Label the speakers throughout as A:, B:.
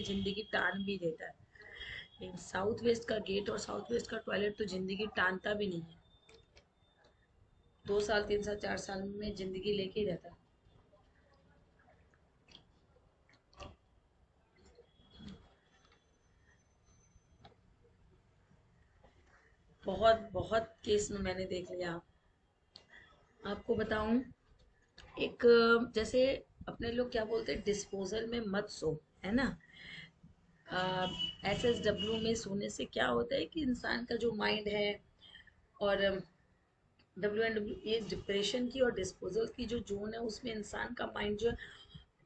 A: जिंदगी टान भी देता है, लेकिन साउथ वेस्ट का गेट और साउथ वेस्ट का टॉयलेट तो जिंदगी टानता भी नहीं है। 2 साल 3 साल 4 साल में जिंदगी लेके ही रहता है। बहुत बहुत केस में मैंने देख लिया। आपको बताऊं, एक जैसे अपने लोग क्या बोलते हैं, डिस्पोजल में मत सो, है ना। SSW में सोने से क्या होता है कि इंसान का जो माइंड है, और WNW, ये डिप्रेशन की और डिस्पोजल की जो जोन है उसमें इंसान का माइंड जो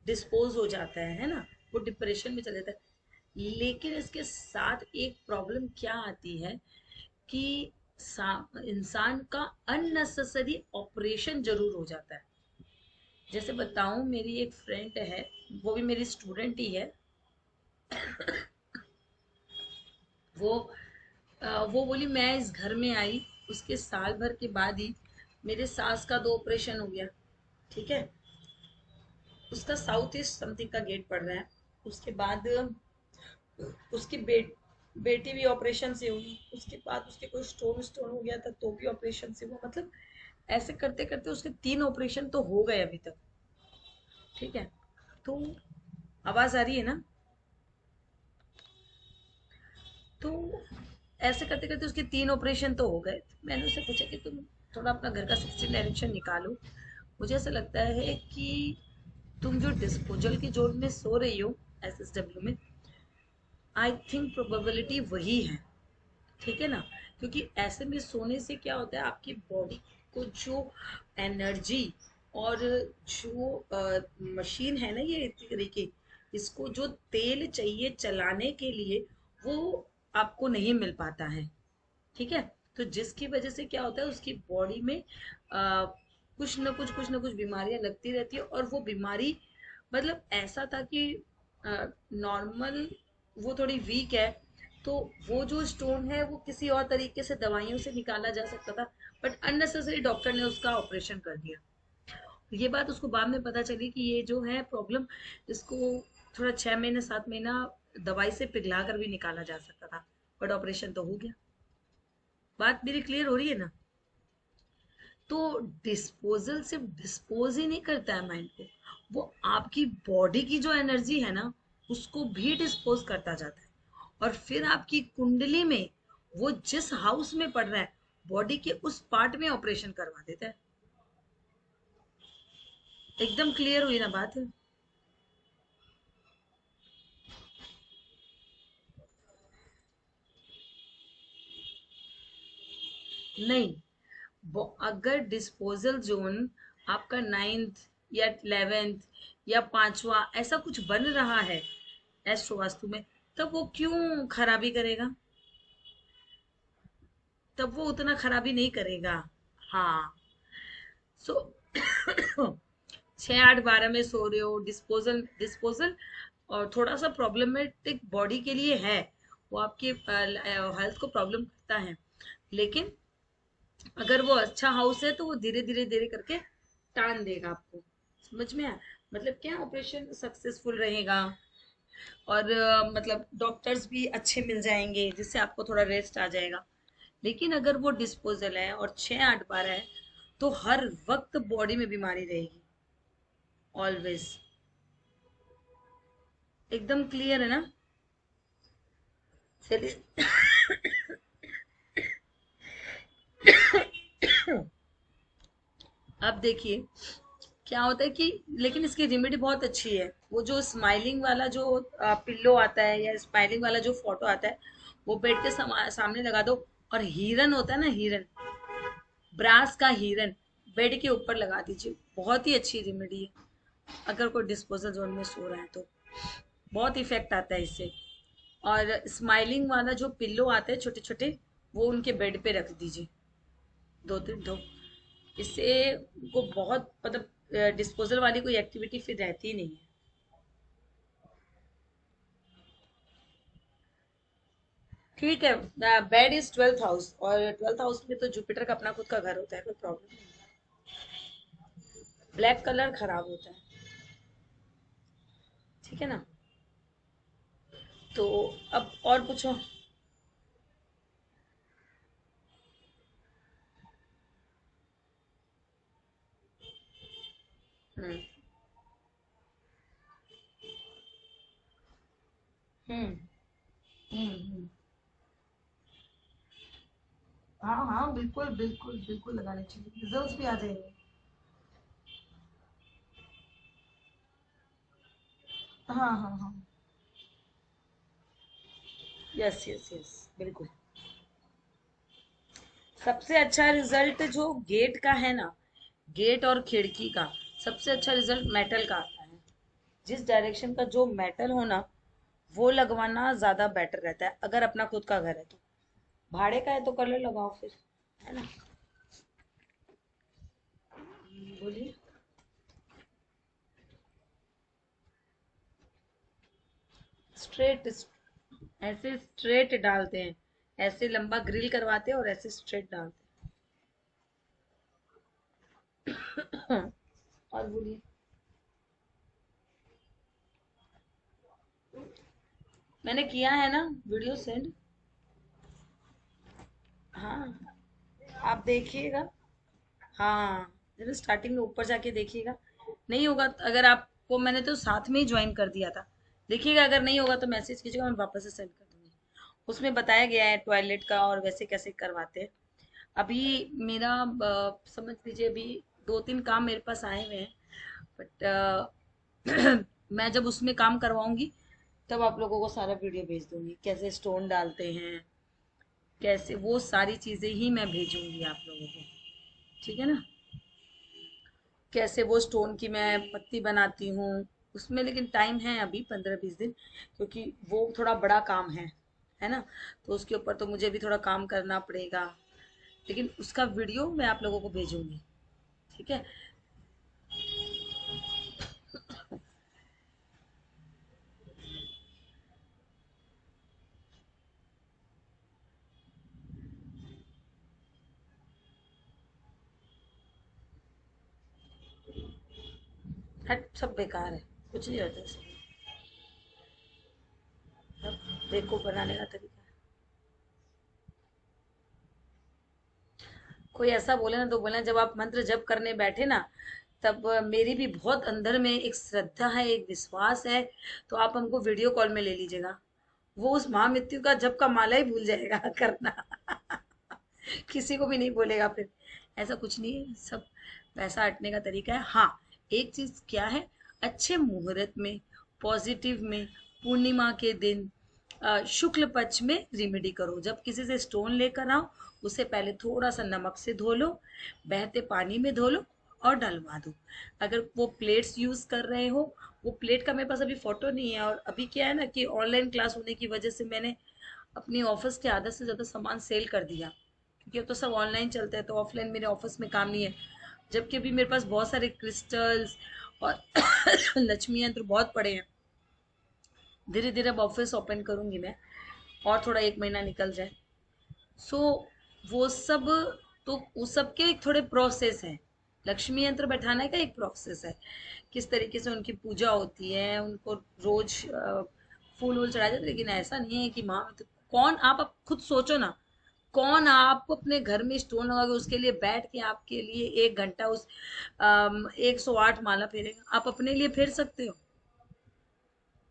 A: डिस्पोज हो जाता है ना, वो डिप्रेशन में चले जाता है। लेकिन इसके साथ एक प्रॉब्लम क्या आती है कि इंसान का अननेसेसरी ऑपरेशन जरूर हो जाता है। जैसे बताऊं, मेरी एक फ्रेंड है, वो भी मेरी स्टूडेंट ही है। वो वो बोली मैं इस घर में आई, उसके साल भर के बाद ही मेरे सास का 2 ऑपरेशन हो गया। ठीक है, उसका साउथ ईस्ट समथिंग का गेट पड़ रहा है। उसके बाद उसकी बेटी भी ऑपरेशन से हुई, उसके बाद उसके कोई स्टोन स्टोन हो गया था तो भी ऑपरेशन से हुआ। मतलब ऐसे करते करते उसके 3 ऑपरेशन तो हो गए अभी तक। ठीक है, तो आवाज आ रही है ना। तो ऐसे करते करते उसके 3 ऑपरेशन तो हो गए। मैंने उससे पूछा कि तुम थोड़ा अपना घर का 16 डायरेक्शन निकालो। मुझे ऐसा लगता है कि तुम जो डिस्पोजल की जोन में सो रही हो, SSW में, आई थिंक प्रोबेबिलिटी वही है। ठीक है ना, क्योंकि ऐसे में सोने से क्या होता है, आपकी बॉडी को जो एनर्जी और जो मशीन है ना, ये एक तरीके, इसको जो तेल चाहिए चलाने के लिए, वो आपको नहीं मिल पाता है। ठीक है, तो जिसकी वजह से क्या होता है, उसकी बॉडी में कुछ ना कुछ बीमारियां लगती रहती है। और वो बीमारी मतलब ऐसा था कि नॉर्मल वो थोड़ी वीक है, तो वो जो स्टोन है वो किसी और तरीके से दवाइयों से निकाला जा सकता था, बट अननेसेसरी डॉक्टर ने उसका ऑपरेशन कर दिया। ये बात उसको बाद में पता चली कि ये जो है प्रॉब्लम, इसको थोड़ा 6 महीने 7 महीना दवाई से पिघला कर भी निकाला जा सकता था, बट ऑपरेशन तो हो गया। बात मेरी क्लियर हो रही है ना। तो डिस्पोजल सिर्फ डिस्पोज ही नहीं करता है माइंड को, वो आपकी बॉडी की जो एनर्जी है ना, उसको भी डिस्पोज करता जाता है। और फिर आपकी कुंडली में वो जिस हाउस में पड़ रहा है, बॉडी के उस पार्ट में ऑपरेशन करवा देता है। एकदम क्लियर हुई ना बात है। नहीं, वो अगर डिस्पोजल जोन आपका 9th या 11th या 5वां ऐसा कुछ बन रहा है एस्ट्रो वास्तु में, तब वो क्यों खराबी करेगा, तब वो उतना खराबी नहीं करेगा। हाँ, सो 6 8 12 में सो रहे हो, डिस्पोजल डिस्पोजल और थोड़ा सा प्रॉब्लमेटिक बॉडी के लिए है, वो आपके हेल्थ को प्रॉब्लम करता है। लेकिन अगर वो अच्छा हाउस है तो वो धीरे धीरे धीरे करके टान देगा आपको। समझ में आया, मतलब क्या, ऑपरेशन सक्सेसफुल रहेगा, और मतलब डॉक्टर्स भी अच्छे मिल जाएंगे जिससे आपको थोड़ा रेस्ट आ जाएगा। लेकिन अगर वो डिस्पोजल है और 6 8 12 है, तो हर वक्त बॉडी में बीमारी रहेगी, ऑलवेज। एकदम क्लियर है ना। चलिए, अब देखिए क्या होता है कि, लेकिन इसकी रेमेडी बहुत अच्छी है। वो जो स्माइलिंग वाला जो पिल्लो आता है या स्माइलिंग वाला जो फोटो आता है, वो बेड के सामने लगा दो। और हिरन होता है ना, हिरन, ब्रास का हिरन, बेड के ऊपर लगा दीजिए। बहुत ही अच्छी रेमेडी है अगर कोई डिस्पोजल जोन में सो रहा है तो, बहुत इफेक्ट आता है इससे। और स्माइलिंग वाला जो पिल्लो आते हैं छोटे छोटे, वो उनके बेड पे रख दीजिए, 2 3 इससे को बहुत मतलब डिस्पोजल वाली कोई एक्टिविटी फिर रहती ही नहीं है। ठीक है, बेड इज 12th हाउस, और 12th हाउस में तो जुपिटर का अपना खुद का घर होता है, कोई प्रॉब्लम नहीं। ब्लैक कलर खराब होता है। ठीक है ना। तो अब और पूछो। हम्म। हम्म। हम्म। हाँ हाँ, बिल्कुल बिल्कुल बिल्कुल लगाने चाहिए, रिजल्ट्स भी आ जाएंगे। हाँ हाँ हाँ। यस यस यस, बिल्कुल। सबसे अच्छा रिजल्ट जो गेट का है ना, गेट और खिड़की का, सबसे अच्छा रिजल्ट मेटल का आता है। जिस डायरेक्शन का जो मेटल हो ना, वो लगवाना ज्यादा बेटर रहता है, अगर अपना खुद का घर है तो। भाड़े का है तो कलर लगाओ फिर, है ना। बोलिए। स्ट्रेट, ऐसे स्ट्रेट डालते हैं, ऐसे लंबा ग्रिल करवाते हैं और ऐसे स्ट्रेट डालते हैं। और बोलिए। मैंने किया है ना, वीडियो सेंड। हाँ, आप देखिएगा। हाँ, जरा स्टार्टिंग में ऊपर जाके देखिएगा। नहीं होगा अगर आपको, मैंने तो साथ में ही ज्वाइन कर दिया था। देखिएगा, अगर नहीं होगा तो मैसेज कीजिएगा, मैं वापस से सेंड कर दूंगी। उसमें बताया गया है टॉयलेट का और वैसे कैसे करवाते हैं। अभी मेरा समझ लीजिए अभी 2-3 काम मेरे पास आए हुए हैं, बट मैं जब उसमें काम करवाऊंगी तब आप लोगों को सारा वीडियो भेज दूंगी, कैसे स्टोन डालते हैं, कैसे, वो सारी चीजें ही मैं भेजूंगी आप लोगों को। ठीक है ना। कैसे वो स्टोन की मैं पत्ती बनाती हूँ उसमें, लेकिन टाइम है अभी 15-20 दिन, क्योंकि वो थोड़ा बड़ा काम है ना। तो उसके ऊपर तो मुझे भी थोड़ा काम करना पड़ेगा, लेकिन उसका वीडियो मैं आप लोगों को भेजूंगी। ठीक है। हट, सब बेकार है, कुछ नहीं होता इसमें। सब बेवकूफ बनाने का तरीका है। कोई ऐसा बोले ना तो बोले, जब आप मंत्र जप करने बैठे ना, तब मेरी भी बहुत अंदर में एक श्रद्धा है, एक विश्वास है, तो आप हमको वीडियो कॉल में ले लीजिएगा। वो उस महामृत्यु का जप का माला ही भूल जाएगा करना। किसी को भी नहीं बोलेगा फिर। ऐसा कुछ नहीं है, सब पैसा हटने का तरीका है। हाँ, एक चीज क्या है, अच्छे मुहूर्त में, पॉजिटिव में, पूर्णिमा के दिन, शुक्ल पक्ष में रेमेडी करो। जब किसी से स्टोन लेकर आओ, उसे पहले थोड़ा सा नमक से धो लो, बहते पानी में धो लो और डलवा दो। अगर वो प्लेट्स यूज कर रहे हो, वो प्लेट का मेरे पास अभी फोटो नहीं है, और अभी क्या है ना कि ऑनलाइन क्लास होने की वजह से मैंने अपनी ऑफिस के आधा से ज्यादा सामान सेल कर दिया, क्योंकि अब तो सब ऑनलाइन चलता है, तो ऑफलाइन मेरे ऑफिस में काम नहीं है। जबकि अभी मेरे पास बहुत सारे क्रिस्टल्स और लक्ष्मी यंत्र बहुत पड़े हैं। धीरे धीरे अब ऑफिस ओपन करूंगी मैं, और थोड़ा 1 महीना निकल जाए। सो वो सब, तो उस सब के एक थोड़े प्रोसेस है। लक्ष्मी यंत्र बैठाने का एक प्रोसेस है, किस तरीके से उनकी पूजा होती है, उनको रोज फूल वूल चढ़ाए जाते हैं। लेकिन ऐसा नहीं है कि माँ तो कौन, आप खुद सोचो ना, कौन आप अपने घर में स्टोन लगाओगे, उसके लिए बैठ के आपके लिए 1 घंटा उस 108 माला फेरेगा? आप अपने लिए फेर सकते हो?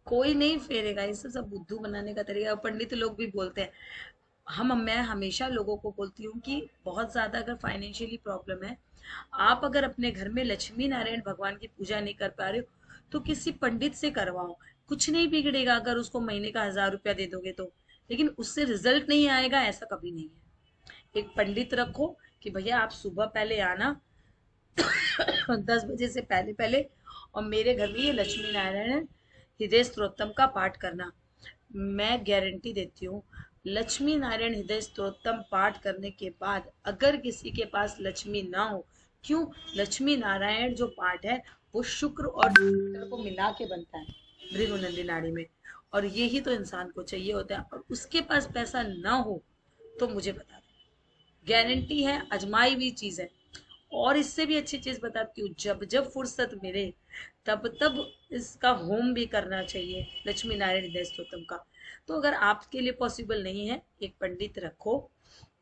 A: कोई नहीं फेरेगा। ये सब सब बुद्धू बनाने का तरीका है। पंडित लोग भी बोलते हैं, मैं हमेशा लोगों को बोलती हूँ कि बहुत ज्यादा अगर फाइनेंशियली प्रॉब्लम है, आप अगर अपने घर में लक्ष्मी नारायण भगवान की पूजा नहीं कर पा रहे हो, तो किसी पंडित से करवाओ। कुछ नहीं बिगड़ेगा अगर उसको महीने का 1000 रुपया दे दोगे तो, लेकिन उससे रिजल्ट नहीं आएगा ऐसा कभी नहीं है। एक पंडित रखो कि भैया आप सुबह पहले आना, 10 बजे से पहले पहले, और मेरे घर में ये लक्ष्मी नारायण हृदय स्तोत्रम का पाठ करना। मैं गारंटी देती हूँ, लक्ष्मी नारायण हृदय स्तोत्रम पाठ करने के बाद अगर किसी के पास लक्ष्मी ना हो, क्यों, लक्ष्मी नारायण जो पाठ है वो शुक्र और शुक्र को मिला के बनता है भृगुनंदी नाड़ी में, और ये ही तो इंसान को चाहिए होता है। और उसके पास पैसा ना हो तो मुझे बता दो, गारंटी है, अजमाई हुई चीज है। और इससे भी अच्छी चीज बताती हूँ, जब जब फुर्सत मिले तब तब इसका होम भी करना चाहिए, लक्ष्मी नारायण हृदय स्तोत्रम का। तो अगर आपके लिए पॉसिबल नहीं है, एक पंडित रखो।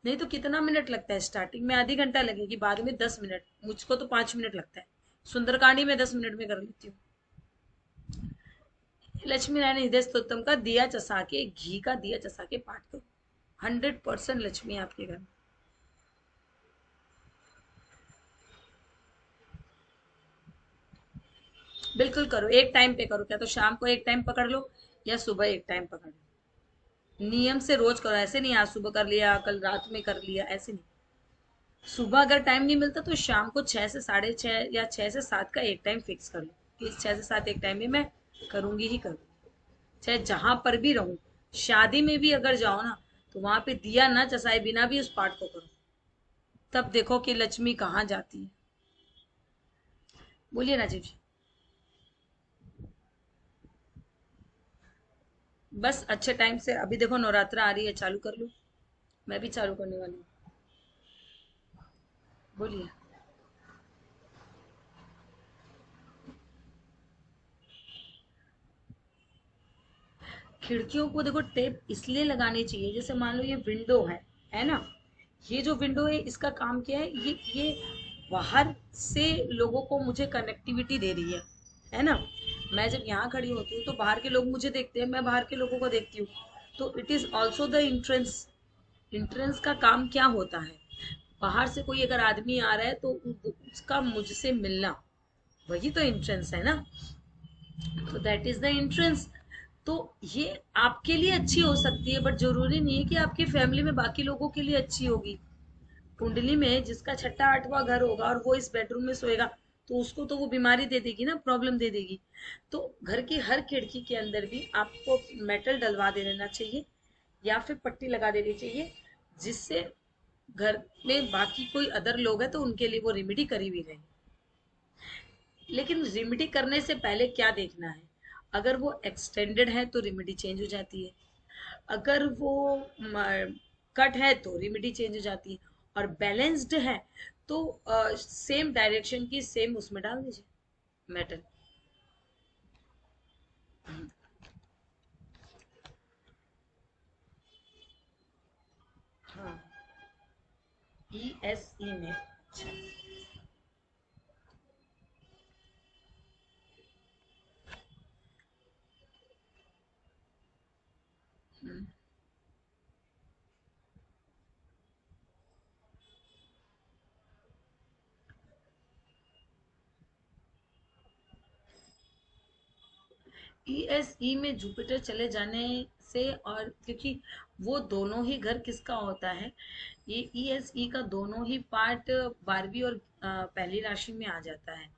A: नहीं तो कितना मिनट लगता है, स्टार्टिंग में आधी घंटा लगेगी, बाद में 10 मिनट, मुझको तो 5 मिनट लगता है। सुंदरकांडी में 10 मिनट में कर लेती हूँ। लक्ष्मी नारायण हृदय स्तोत्रम का दिया चसा के, घी का दिया चसा के पाठ करो। 100% लक्ष्मी आपके घर में। बिल्कुल करो, एक टाइम पे करो, क्या तो शाम को एक टाइम पकड़ लो या सुबह एक टाइम पकड़ लो। नियम से रोज करो, ऐसे नहीं आज सुबह कर लिया कल रात में कर लिया, ऐसे नहीं। सुबह अगर टाइम नहीं मिलता तो शाम को 6 से 6:30 या 6 से 7 का एक टाइम फिक्स कर लो कि इस 6 से 7 एक टाइम में मैं करूंगी ही करूंगी। चाहे जहां पर भी रहूं, शादी में भी अगर जाओ ना, तो वहां पे दिया ना चसाए बिना भी उस पाठ को करो। तब देखो कि लक्ष्मी कहाँ जाती है। बोलिए राजीव जी। बस अच्छे टाइम से, अभी देखो नवरात्रा आ रही है, चालू कर लो। मैं भी चालू करने वाली हूँ। बोलिए। खिड़कियों को देखो टेप इसलिए लगानी चाहिए, जैसे मान लो ये विंडो है ना। ये जो विंडो है इसका काम क्या है, ये बाहर से लोगों को मुझे कनेक्टिविटी दे रही है ना। मैं जब यहाँ खड़ी होती हूँ तो बाहर के लोग मुझे देखते हैं, मैं बाहर के लोगों को देखती हूँ। तो it is also the entrance. Entrance का काम क्या होता है, बाहर से कोई अगर आदमी आ रहा है तो उसका मुझसे मिलना, वही तो इंट्रेंस है ना। तो दैट इज द एंट्रेंस। तो ये आपके लिए अच्छी हो सकती है, बट जरूरी नहीं है कि आपकी फैमिली में बाकी लोगों के लिए अच्छी होगी। कुंडली में जिसका छठा आठवां घर होगा और वो इस बेडरूम में सोएगा, तो उसको तो वो बीमारी दे देगी ना, प्रॉब्लम दे देगी। तो घर की हर खिड़की के अंदर भी आपको मेटल डलवा दे देना चाहिए या फिर पट्टी लगा देनी चाहिए, जिससे घर में बाकी कोई अदर लोग हैं तो उनके लिए वो रेमेडी करी हुई रहे। लेकिन रेमेडी करने से पहले क्या देखना है, अगर वो एक्सटेंडेड है तो रेमेडी चेंज हो जाती है, अगर वो कट है तो रेमेडी चेंज हो जाती है, और बैलेंस्ड है तो सेम डायरेक्शन की सेम उसमें डाल दीजिए मेटल। हाँ, ESE में। अच्छा। ESE में जुपिटर चले जाने से, और क्योंकि वो दोनों ही घर किसका होता है, ये ESE का दोनों ही पार्ट 12वीं और पहली राशि में आ जाता है।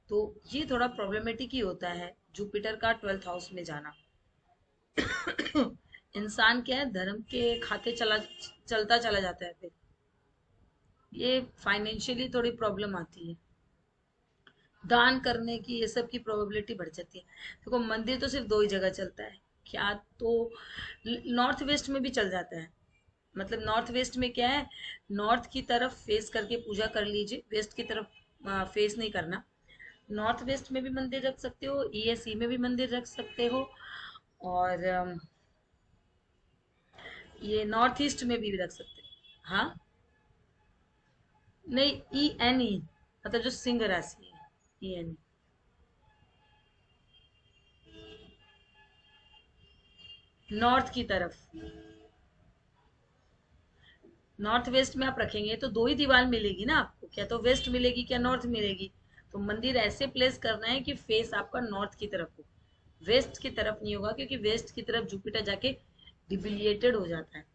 A: तो ये थोड़ा प्रॉब्लमेटिक ही होता है, जुपिटर का 12th हाउस में जाना। इंसान क्या है, धर्म के खाते चलता चला जाता है, फिर ये फाइनेंशियली थोड़ी प्रॉब्लम आती है, दान करने की ये सब की प्रोबेबिलिटी बढ़ जाती है। देखो मंदिर तो सिर्फ दो ही जगह चलता है, क्या तो नॉर्थ वेस्ट में भी चल जाता है। मतलब नॉर्थ वेस्ट में क्या है, नॉर्थ की तरफ फेस करके पूजा कर लीजिए, वेस्ट की तरफ फेस नहीं करना। नॉर्थ वेस्ट में भी मंदिर रख सकते हो, ESE में भी मंदिर रख सकते हो, और ये नॉर्थ ईस्ट में भी रख सकते हो। हाँ, नहीं, ENE, मतलब जो सिंह राशि है, ENE। नॉर्थ की तरफ, नॉर्थ वेस्ट में आप रखेंगे तो दो ही दीवार मिलेगी ना आपको, क्या तो वेस्ट मिलेगी क्या नॉर्थ मिलेगी। तो मंदिर ऐसे प्लेस करना है कि फेस आपका नॉर्थ की तरफ हो, वेस्ट की तरफ नहीं होगा, क्योंकि वेस्ट की तरफ जुपिटर जाके डिबिलिएटेड हो जाता है।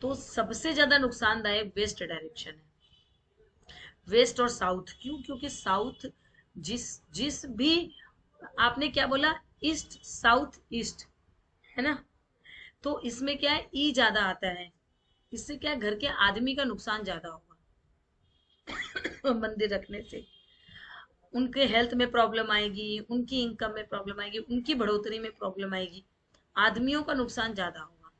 A: तो सबसे ज्यादा नुकसानदायक वेस्ट डायरेक्शन है, वेस्ट और साउथ। क्यों, क्योंकि साउथ, जिस जिस भी, आपने क्या बोला, ईस्ट साउथ ईस्ट, है ना। तो इसमें क्या है, ई ज्यादा आता है, इससे क्या है, घर के आदमी का नुकसान ज्यादा होगा। मंदिर रखने से उनके हेल्थ में प्रॉब्लम आएगी, उनकी इनकम में प्रॉब्लम आएगी, उनकी बढ़ोतरी में प्रॉब्लम आएगी, आदमियों का नुकसान ज्यादा होगा।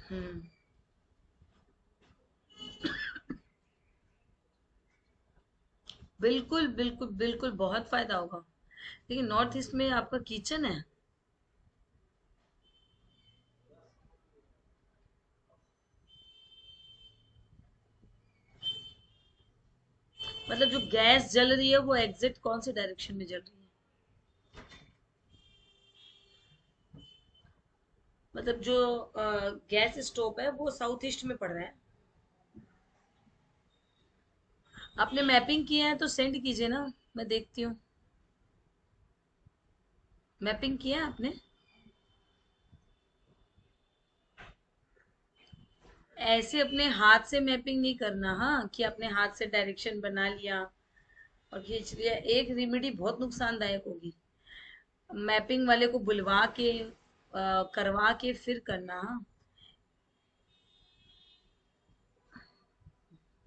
A: हम्म। बिल्कुल बिल्कुल बिल्कुल, बहुत फायदा होगा। लेकिन नॉर्थ ईस्ट में आपका किचन है? मतलब जो गैस जल रही है वो एग्जिट कौन से डायरेक्शन में जल रही है? मतलब जो गैस स्टोव है वो साउथ ईस्ट में पड़ रहा है? आपने मैपिंग किया है तो सेंड कीजिए ना, मैं देखती हूँ। मैपिंग किया है आपने? ऐसे अपने हाथ से मैपिंग नहीं करना, हाँ, कि अपने हाथ से डायरेक्शन बना लिया और खींच लिया, एक रेमेडी बहुत नुकसानदायक होगी। मैपिंग वाले को बुलवा के करवा के फिर करना, हाँ।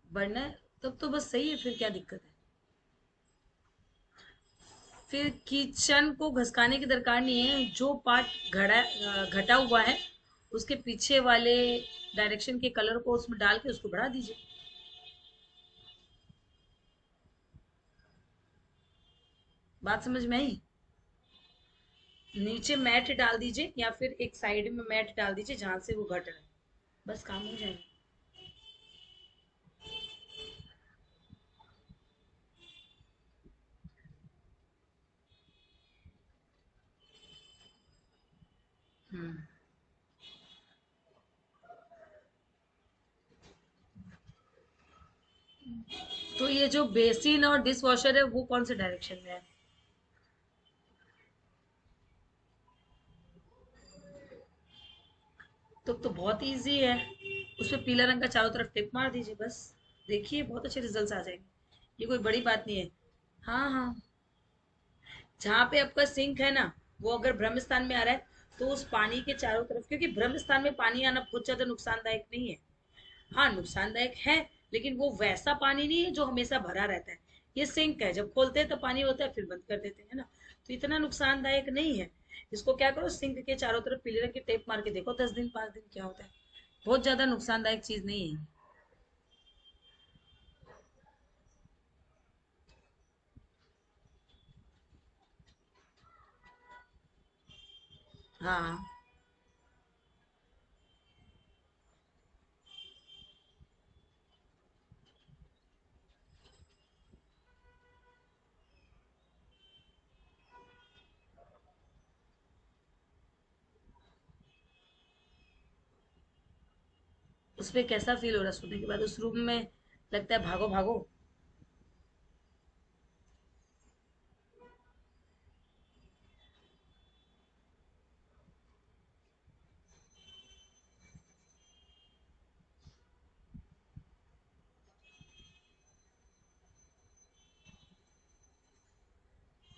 A: बढ़ना है तब तो बस सही है, फिर क्या दिक्कत है? फिर किचन को घसकाने की दरकार नहीं है, जो पार्ट घटा हुआ है उसके पीछे वाले डायरेक्शन के कलर को उसमें डाल के उसको बढ़ा दीजिए। बात समझ में आई? नीचे मैट डाल दीजिए या फिर एक साइड में मैट डाल दीजिए जहां से वो घट रहा है, बस काम हो जाएगा। हम्म। तो ये जो बेसिन और डिश वॉशर है वो कौन से डायरेक्शन में है? तो बहुत इजी है, उसपे पीला रंग का चारों तरफ टिप मार दीजिए बस। देखिए बहुत अच्छे रिजल्ट्स आ जाएंगे, ये कोई बड़ी बात नहीं है। हाँ हाँ। जहाँ पे आपका सिंक है ना, वो अगर ब्रह्म स्थान में आ रहा है तो उस पानी के चारों तरफ, क्योंकि ब्रह्म स्थान में पानी आना बहुत ज्यादा नुकसानदायक नहीं है। हाँ नुकसानदायक है, लेकिन वो वैसा पानी नहीं है जो हमेशा भरा रहता है। ये सिंक है, जब खोलते हैं तो पानी होता है फिर बंद कर देते हैं ना, तो इतना नुकसानदायक नहीं है। इसको क्या करो, सिंक के चारों तरफ पीले रंग की टेप मार के देखो 10 दिन 5 दिन क्या होता है। बहुत ज्यादा नुकसानदायक चीज नहीं है। हाँ। उस पे कैसा फील हो रहा है सोने के बाद? उस रूम में लगता है भागो भागो?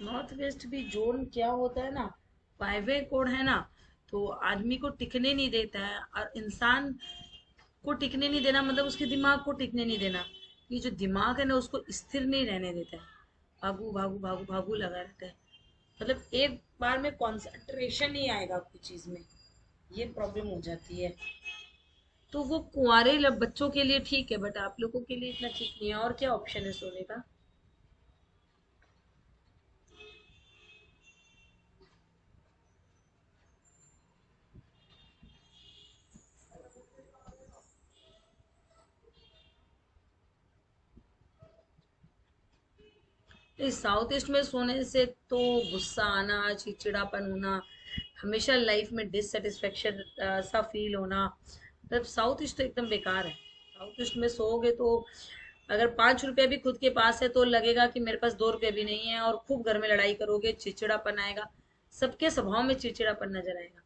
A: नॉर्थ वेस्ट भी जोन क्या होता है ना, फाइवे कोड है ना, तो आदमी को टिकने नहीं देता है। और इंसान को टिकने नहीं देना मतलब उसके दिमाग को टिकने नहीं देना। ये जो दिमाग है ना उसको स्थिर नहीं रहने देता है, भागू भागू भागू भागू लगा रहता है। मतलब एक बार में कंसंट्रेशन नहीं आएगा कोई चीज में, ये प्रॉब्लम हो जाती है। तो वो कुंवारे बच्चों के लिए ठीक है, बट आप लोगों के लिए इतना ठीक नहीं है। और क्या ऑप्शन है सोने का? इस साउथ ईस्ट में सोने से तो गुस्सा आना, चिड़चिड़ापन होना, हमेशा लाइफ में डिससेटिस्फेक्शन सा फील होना, मतलब साउथ ईस्ट तो एकदम बेकार है। साउथ ईस्ट में सोओगे तो अगर 5 रुपए भी खुद के पास है तो लगेगा कि मेरे पास 2 रुपए भी नहीं है, और खूब घर में लड़ाई करोगे, चिड़चिड़ापन आएगा, सबके स्वभाव में चिड़चिड़ापन नजर आएगा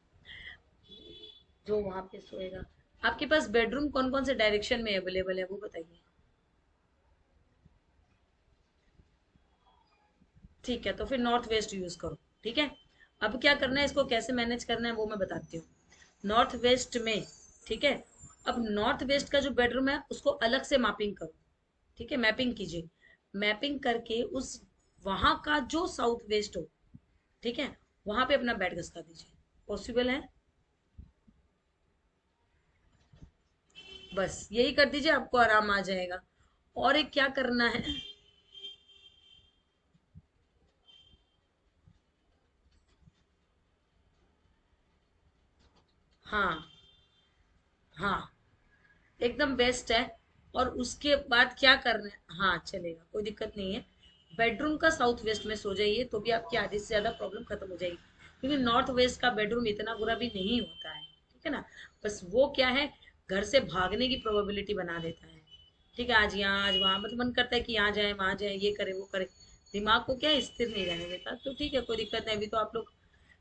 A: जो वहां पे सोएगा। आपके पास बेडरूम कौन कौन से डायरेक्शन में अवेलेबल है वो बताइए? ठीक है, तो फिर नॉर्थ वेस्ट यूज करो। ठीक है, अब क्या करना है, इसको कैसे मैनेज करना है वो मैं बताती हूँ। नॉर्थ वेस्ट में, ठीक है, अब नॉर्थ वेस्ट का जो बेडरूम है उसको अलग से मैपिंग करो। ठीक है, मैपिंग कीजिए। मैपिंग करके उस वहां का जो साउथ वेस्ट हो, ठीक है, वहां पे अपना बेड घसका दीजिए। पॉसिबल है? बस यही कर दीजिए, आपको आराम आ जाएगा। और एक क्या करना है, हाँ हाँ, एकदम बेस्ट है। और उसके बाद क्या करना है, हाँ चलेगा, कोई दिक्कत नहीं है। बेडरूम का साउथ वेस्ट में सो जाइए तो भी आपकी आधी से ज्यादा प्रॉब्लम खत्म हो जाएगी, क्योंकि नॉर्थ वेस्ट का बेडरूम इतना बुरा भी नहीं होता है, ठीक है ना। बस वो क्या है, घर से भागने की प्रोबेबिलिटी बना देता है। ठीक है, आज यहाँ आज वहां, मतलब मन करता है कि यहाँ जाए वहां जाए, ये करे वो करे, दिमाग को क्या है, स्थिर नहीं रहने देता। तो ठीक है, कोई दिक्कत नहीं, अभी तो आप लोग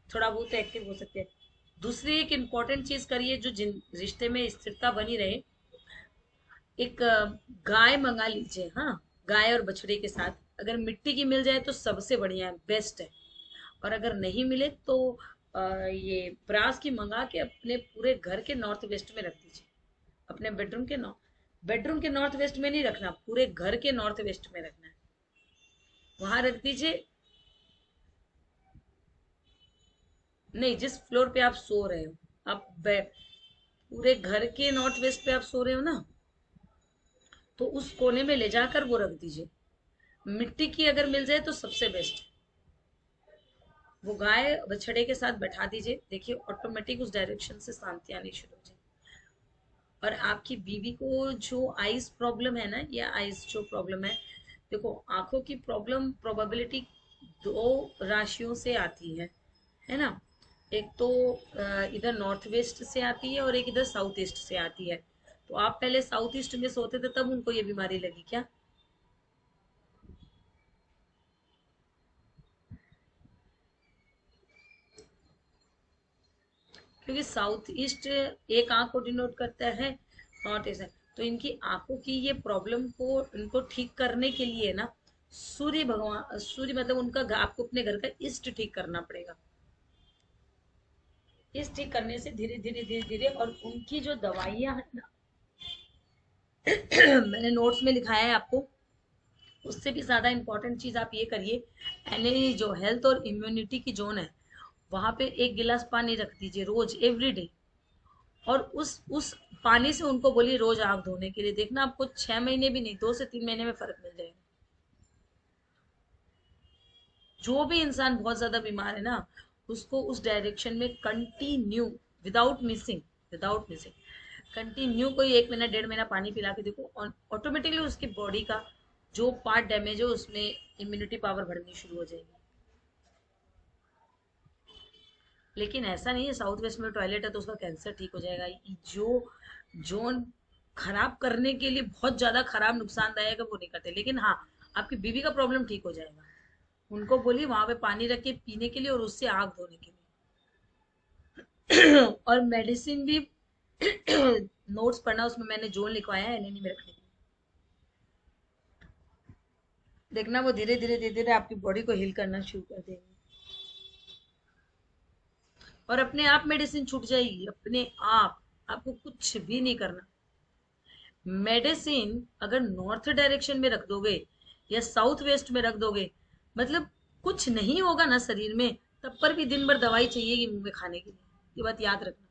A: थोड़ा बहुत एक्टिव हो सकते हैं। दूसरी एक इम्पोर्टेंट चीज करिए जो जिन रिश्ते में स्थिरता बनी रहे, एक गाय मंगा लीजिए। हाँ, गाय और बछड़े के साथ अगर मिट्टी की मिल जाए तो सबसे बढ़िया है, बेस्ट है। और अगर नहीं मिले तो ये ब्रास की मंगा के अपने पूरे घर के नॉर्थ वेस्ट में रख दीजिए। अपने बेडरूम के नॉर्थ वेस्ट में नहीं रखना, पूरे घर के नॉर्थ वेस्ट में रखना है, वहां रख दीजिए। नहीं, जिस फ्लोर पे आप सो रहे हो, आप पूरे घर के नॉर्थ वेस्ट पे आप सो रहे हो ना, तो उस कोने में ले जाकर वो रख दीजिए। मिट्टी की अगर मिल जाए तो सबसे बेस्ट। वो गाय बछड़े के साथ बैठा दीजिए, देखिए ऑटोमेटिक उस डायरेक्शन से शांति आनी शुरू हो जाएगी। और आपकी बीवी को जो आइज प्रॉब्लम है ना, या आइज जो प्रॉब्लम है, देखो आंखों की प्रॉब्लम प्रोबेबिलिटी दो राशियों से आती है ना। एक तो इधर नॉर्थ वेस्ट से आती है और एक इधर साउथ ईस्ट से आती है। तो आप पहले साउथ ईस्ट में सोते थे तब उनको ये बीमारी लगी क्या? क्योंकि साउथ ईस्ट एक आंख को डिनोट करता है, नॉर्थ ईस्ट। तो इनकी आंखों की ये प्रॉब्लम को इनको ठीक करने के लिए ना, सूर्य भगवान, सूर्य मतलब उनका आपको अपने घर का ईस्ट ठीक करना पड़ेगा। ईस्ट ठीक करने से धीरे धीरे धीरे धीरे, और उनकी जो दवाइयां है ना, मैंने नोट्स में लिखाया है आपको, उससे भी ज्यादा इंपॉर्टेंट चीज आप ये करिए, यानी जो हेल्थ और इम्यूनिटी की जोन है, वहां पे एक गिलास पानी रख दीजिए रोज, एवरी डे। और उस पानी से उनको बोलिए रोज आंख धोने के लिए, देखना आपको 6 महीने भी नहीं, 2 से 3 महीने में फर्क मिल जाएगा। जो भी इंसान बहुत ज्यादा बीमार है ना, उसको उस डायरेक्शन में कंटिन्यू, विदाउट मिसिंग कंटिन्यू कोई 1 महीना 1.5 महीना पानी पिला के देखो, ऑटोमेटिकली उसकी बॉडी का जो पार्ट डैमेज हो उसमें इम्यूनिटी पावर बढ़नी शुरू हो जाएगी। लेकिन ऐसा नहीं है साउथ वेस्ट में टॉयलेट है तो उसका कैंसर ठीक हो जाएगा। जो जोन खराब करने के लिए बहुत ज्यादा खराब नुकसानदायक है वो नहीं करते, लेकिन हाँ, आपकी बीवी का प्रॉब्लम ठीक हो जाएगा। उनको बोलिए वहां पे पानी रख के पीने के लिए और उससे आग धोने के लिए। और मेडिसिन भी नोट्स पढ़ना, उसमें मैंने जोन लिखवाया है एलएनई में रखने के लिए। देखना वो धीरे धीरे धीरे धीरे आपकी बॉडी को हील करना शुरू कर देंगे, और अपने आप मेडिसिन छूट जाएगी, अपने आप। आपको कुछ भी नहीं करना। मेडिसिन अगर नॉर्थ डायरेक्शन में रख दोगे या साउथ वेस्ट में रख दोगे, मतलब कुछ नहीं होगा ना शरीर में, तब पर भी दिन भर दवाई चाहिएगी मुंह में खाने के लिए, ये बात याद रखना।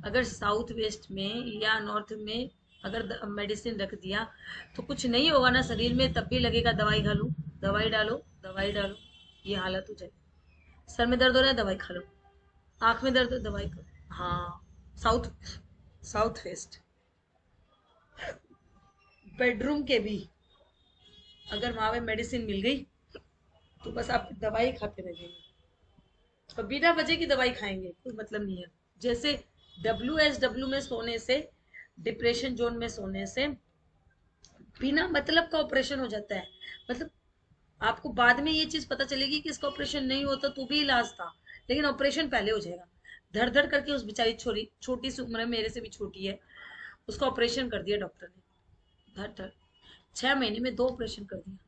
A: अगर साउथ वेस्ट में या नॉर्थ में अगर मेडिसिन रख दिया तो कुछ नहीं होगा ना शरीर में, तब भी लगेगा दवाई खा लो, दवाई डालो, दवाई डालो, ये हालत हो जाए। सर में दर्द हो रहा है, दवाई खा लो। आंख में दर्द हो, दवाई खा। हाँ, साउथ साउथ वेस्ट। बेडरूम के भी अगर वहां पे मेडिसिन मिल गई तो बस आप दवाई खाते रह जाएंगे, और बिना वजह की दवाई खाएंगे कोई मतलब नहीं है। जैसे WSW में सोने से, डिप्रेशन जोन में सोने से बिना मतलब का ऑपरेशन हो जाता है। मतलब आपको बाद में ये चीज पता चलेगी कि इसका ऑपरेशन नहीं होता तो भी इलाज था, लेकिन ऑपरेशन पहले हो जाएगा। धड़ धड़ करके उस बेचारी छोरी, छोटी सी उम्र में, मेरे से भी छोटी है, उसका ऑपरेशन कर दिया डॉक्टर ने, धड़ धड़ 6 महीने में 2 ऑपरेशन कर दिया।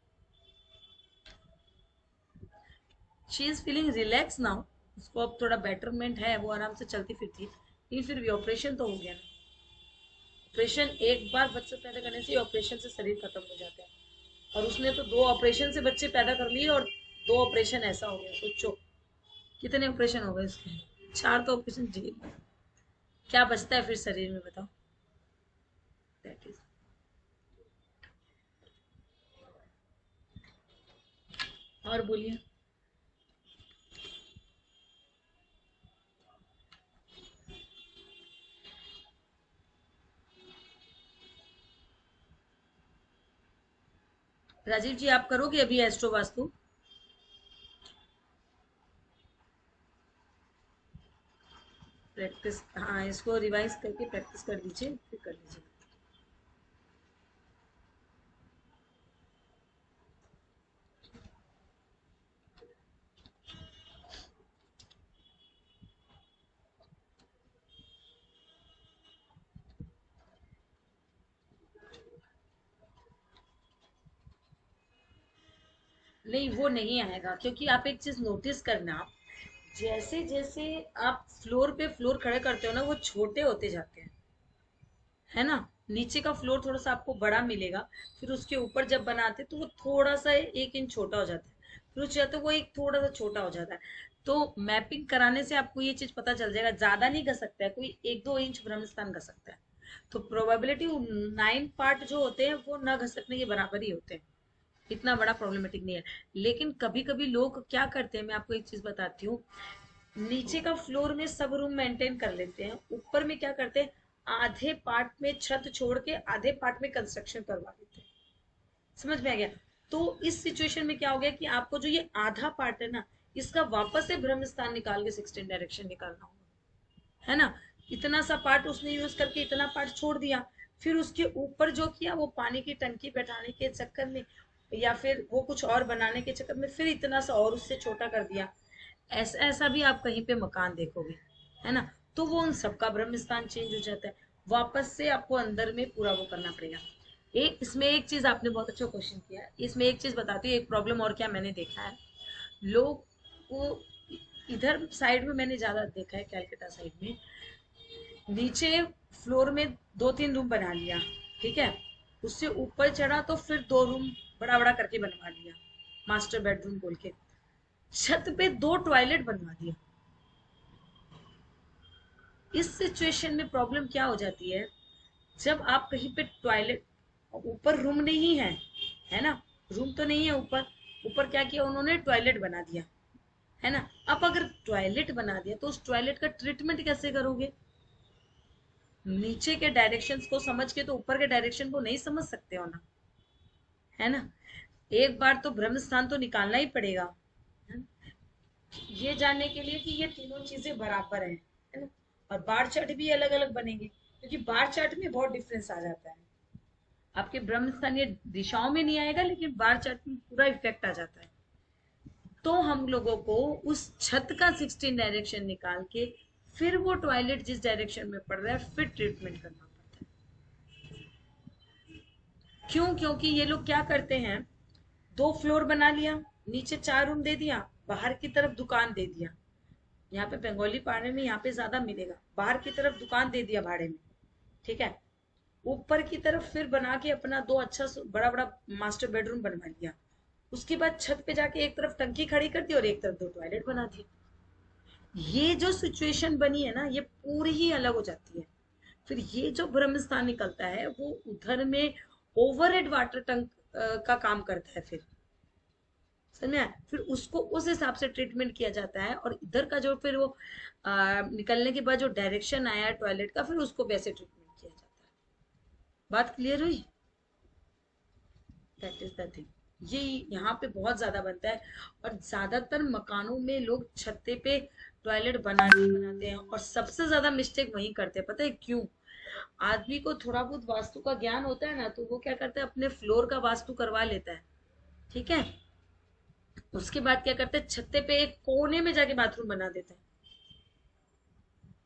A: She is feeling relax now, उसको अब थोड़ा बेटरमेंट है, वो आराम से चलती फिरती है, लेकिन फिर भी ऑपरेशन तो हो गया ना। ऑपरेशन, एक बार बच्चा पैदा करने से ऑपरेशन से शरीर खत्म हो जाता है, और उसने तो 2 ऑपरेशन से बच्चे पैदा कर लिए, और 2 ऑपरेशन ऐसा हो गया, सोचो कितने ऑपरेशन हो गए उसके, 4 तो ऑपरेशन झेल। क्या बचता है फिर शरीर में बताओ? That is. और बोलिए। राजीव जी आप करोगे अभी एस्ट्रो वास्तु? प्रैक्टिस, हाँ इसको रिवाइज करके प्रैक्टिस कर लीजिए फिर कर लीजिए। नहीं वो नहीं आएगा, क्योंकि आप एक चीज नोटिस करना, जैसे जैसे आप फ्लोर पे फ्लोर खड़े करते हो ना, वो छोटे होते जाते हैं, है ना। नीचे का फ्लोर थोड़ा सा आपको बड़ा मिलेगा, फिर उसके ऊपर जब बनाते तो वो थोड़ा सा 1 इंच छोटा हो जाता है, फिर उससे जाते वो एक थोड़ा सा छोटा हो जाता है। तो मैपिंग कराने से आपको ये चीज पता चल जाएगा, ज्यादा नहीं घस सकता है कोई, 1-2 इंच ब्रह्मस्थान घस सकता है। तो प्रोबेबिलिटी 9 पार्ट जो होते हैं वो न घसकने के बराबर ही होते हैं, इतना बड़ा प्रॉब्लमेटिक नहीं है। लेकिन कभी कभी लोग क्या करते हैं, मैं आपको एक चीज बताती हूँ, नीचे का फ्लोर में सब रूम मेंटेन कर लेते हैं, ऊपर में क्या करते हैं, आधे पार्ट में छत छोड़ के आधे पार्ट में कंस्ट्रक्शन करवा देते हैं। समझ में आ गया? तो इस सिचुएशन में क्या हो गया कि आपको जो ये आधा पार्ट है ना, इसका वापस से ब्रह्म स्थान निकाल के 16 डायरेक्शन निकालना होगा, है ना। इतना सा पार्ट उसने यूज करके इतना पार्ट छोड़ दिया, फिर उसके ऊपर जो किया वो पानी की टंकी बैठाने के चक्कर में या फिर वो कुछ और बनाने के चक्कर में फिर इतना सा और उससे छोटा कर दिया। ऐसा ऐसा भी आप कहीं पे मकान देखोगे, है ना। तो वो उन सबका ब्रह्म स्थान चेंज हो जाता है, वापस से आपको अंदर में पूरा वो करना पड़ेगा। एक इसमें एक चीज आपने बहुत अच्छा क्वेश्चन किया, इसमें एक चीज बताती हूँ, एक प्रॉब्लम और क्या मैंने देखा है, लोग को इधर साइड में मैंने ज्यादा देखा है, कैलकाटा साइड में, नीचे फ्लोर में 2-3 रूम बना लिया, ठीक है, उससे ऊपर चढ़ा तो फिर 2 रूम बड़ा बड़ा करके बनवा लिया, मास्टर बेडरूम बोल के, छत पे 2 टॉयलेट बनवा दिया। इस सिचुएशन में प्रॉब्लम क्या हो जाती है, जब आप कहीं पे टॉयलेट, ऊपर रूम नहीं है, है ना, रूम तो नहीं है ऊपर, ऊपर क्या किया उन्होंने, टॉयलेट बना दिया, है ना। अब अगर टॉयलेट बना दिया तो उस टॉयलेट का ट्रीटमेंट कैसे करोगे? नीचे के डायरेक्शंस को समझ के तो ऊपर के डायरेक्शन को नहीं समझ सकते हो ना, है ना। एक बार तो ब्रह्म स्थान तो निकालना ही पड़ेगा, है ना? ये जानने के लिए कि ये तीनों चीजें बराबर है ना। और बार चार्ट भी अलग अलग बनेंगे, क्योंकि बार चार्ट में बहुत डिफरेंस आ जाता है। आपके ब्रह्म स्थान ये दिशाओं में नहीं आएगा, लेकिन बार चार्ट में पूरा इफेक्ट आ जाता है। तो हम लोगों को उस छत का 16 डायरेक्शन निकाल के फिर वो टॉयलेट जिस डायरेक्शन में पड़ रहा है फिर ट्रीटमेंट करना पड़ता है। क्यों? क्योंकि ये लोग क्या करते हैं, 2 फ्लोर बना लिया, नीचे 4 रूम दे दिया, बाहर की तरफ दुकान दे दिया, यहाँ पे बंगाली पाड़े में यहाँ पे ज्यादा मिलेगा, बाहर की तरफ दुकान दे दिया भाड़े में, ठीक है, ऊपर की तरफ फिर बना के अपना 2 अच्छा बड़ा बड़ा मास्टर बेडरूम बनवा लिया, उसके बाद छत पे जाके एक तरफ टंकी खड़ी कर दी और एक तरफ 2 टॉयलेट बना दी। ये जो सिचुएशन बनी है ना, ये पूरी ही अलग हो जाती है। फिर ये जो ब्रह्म स्थान निकलता है वो उधर में ओवरहेड वाटर टैंक का काम करता है, फिर समझ में आया? फिर उसको उस हिसाब से ट्रीटमेंट किया जाता है, और इधर का जो फिर वो निकलने के बाद जो डायरेक्शन आया टॉयलेट का, फिर उसको वैसे ट्रीटमेंट किया जाता है। बात क्लियर हुई? दैट इज द थिंग, ये यहाँ पे बहुत ज्यादा बनता है। और ज्यादातर मकानों में लोग छत्ते पे टॉयलेट बनाते हैं, और सबसे ज्यादा मिस्टेक वही करते हैं, पता है क्यों? आदमी को थोड़ा बहुत वास्तु का ज्ञान होता है ना, तो वो क्या करता है, अपने फ्लोर का वास्तु करवा लेता है, ठीक है, उसके बाद क्या करते हैं, छत्ते पे एक कोने में जाके बाथरूम बना देते हैं।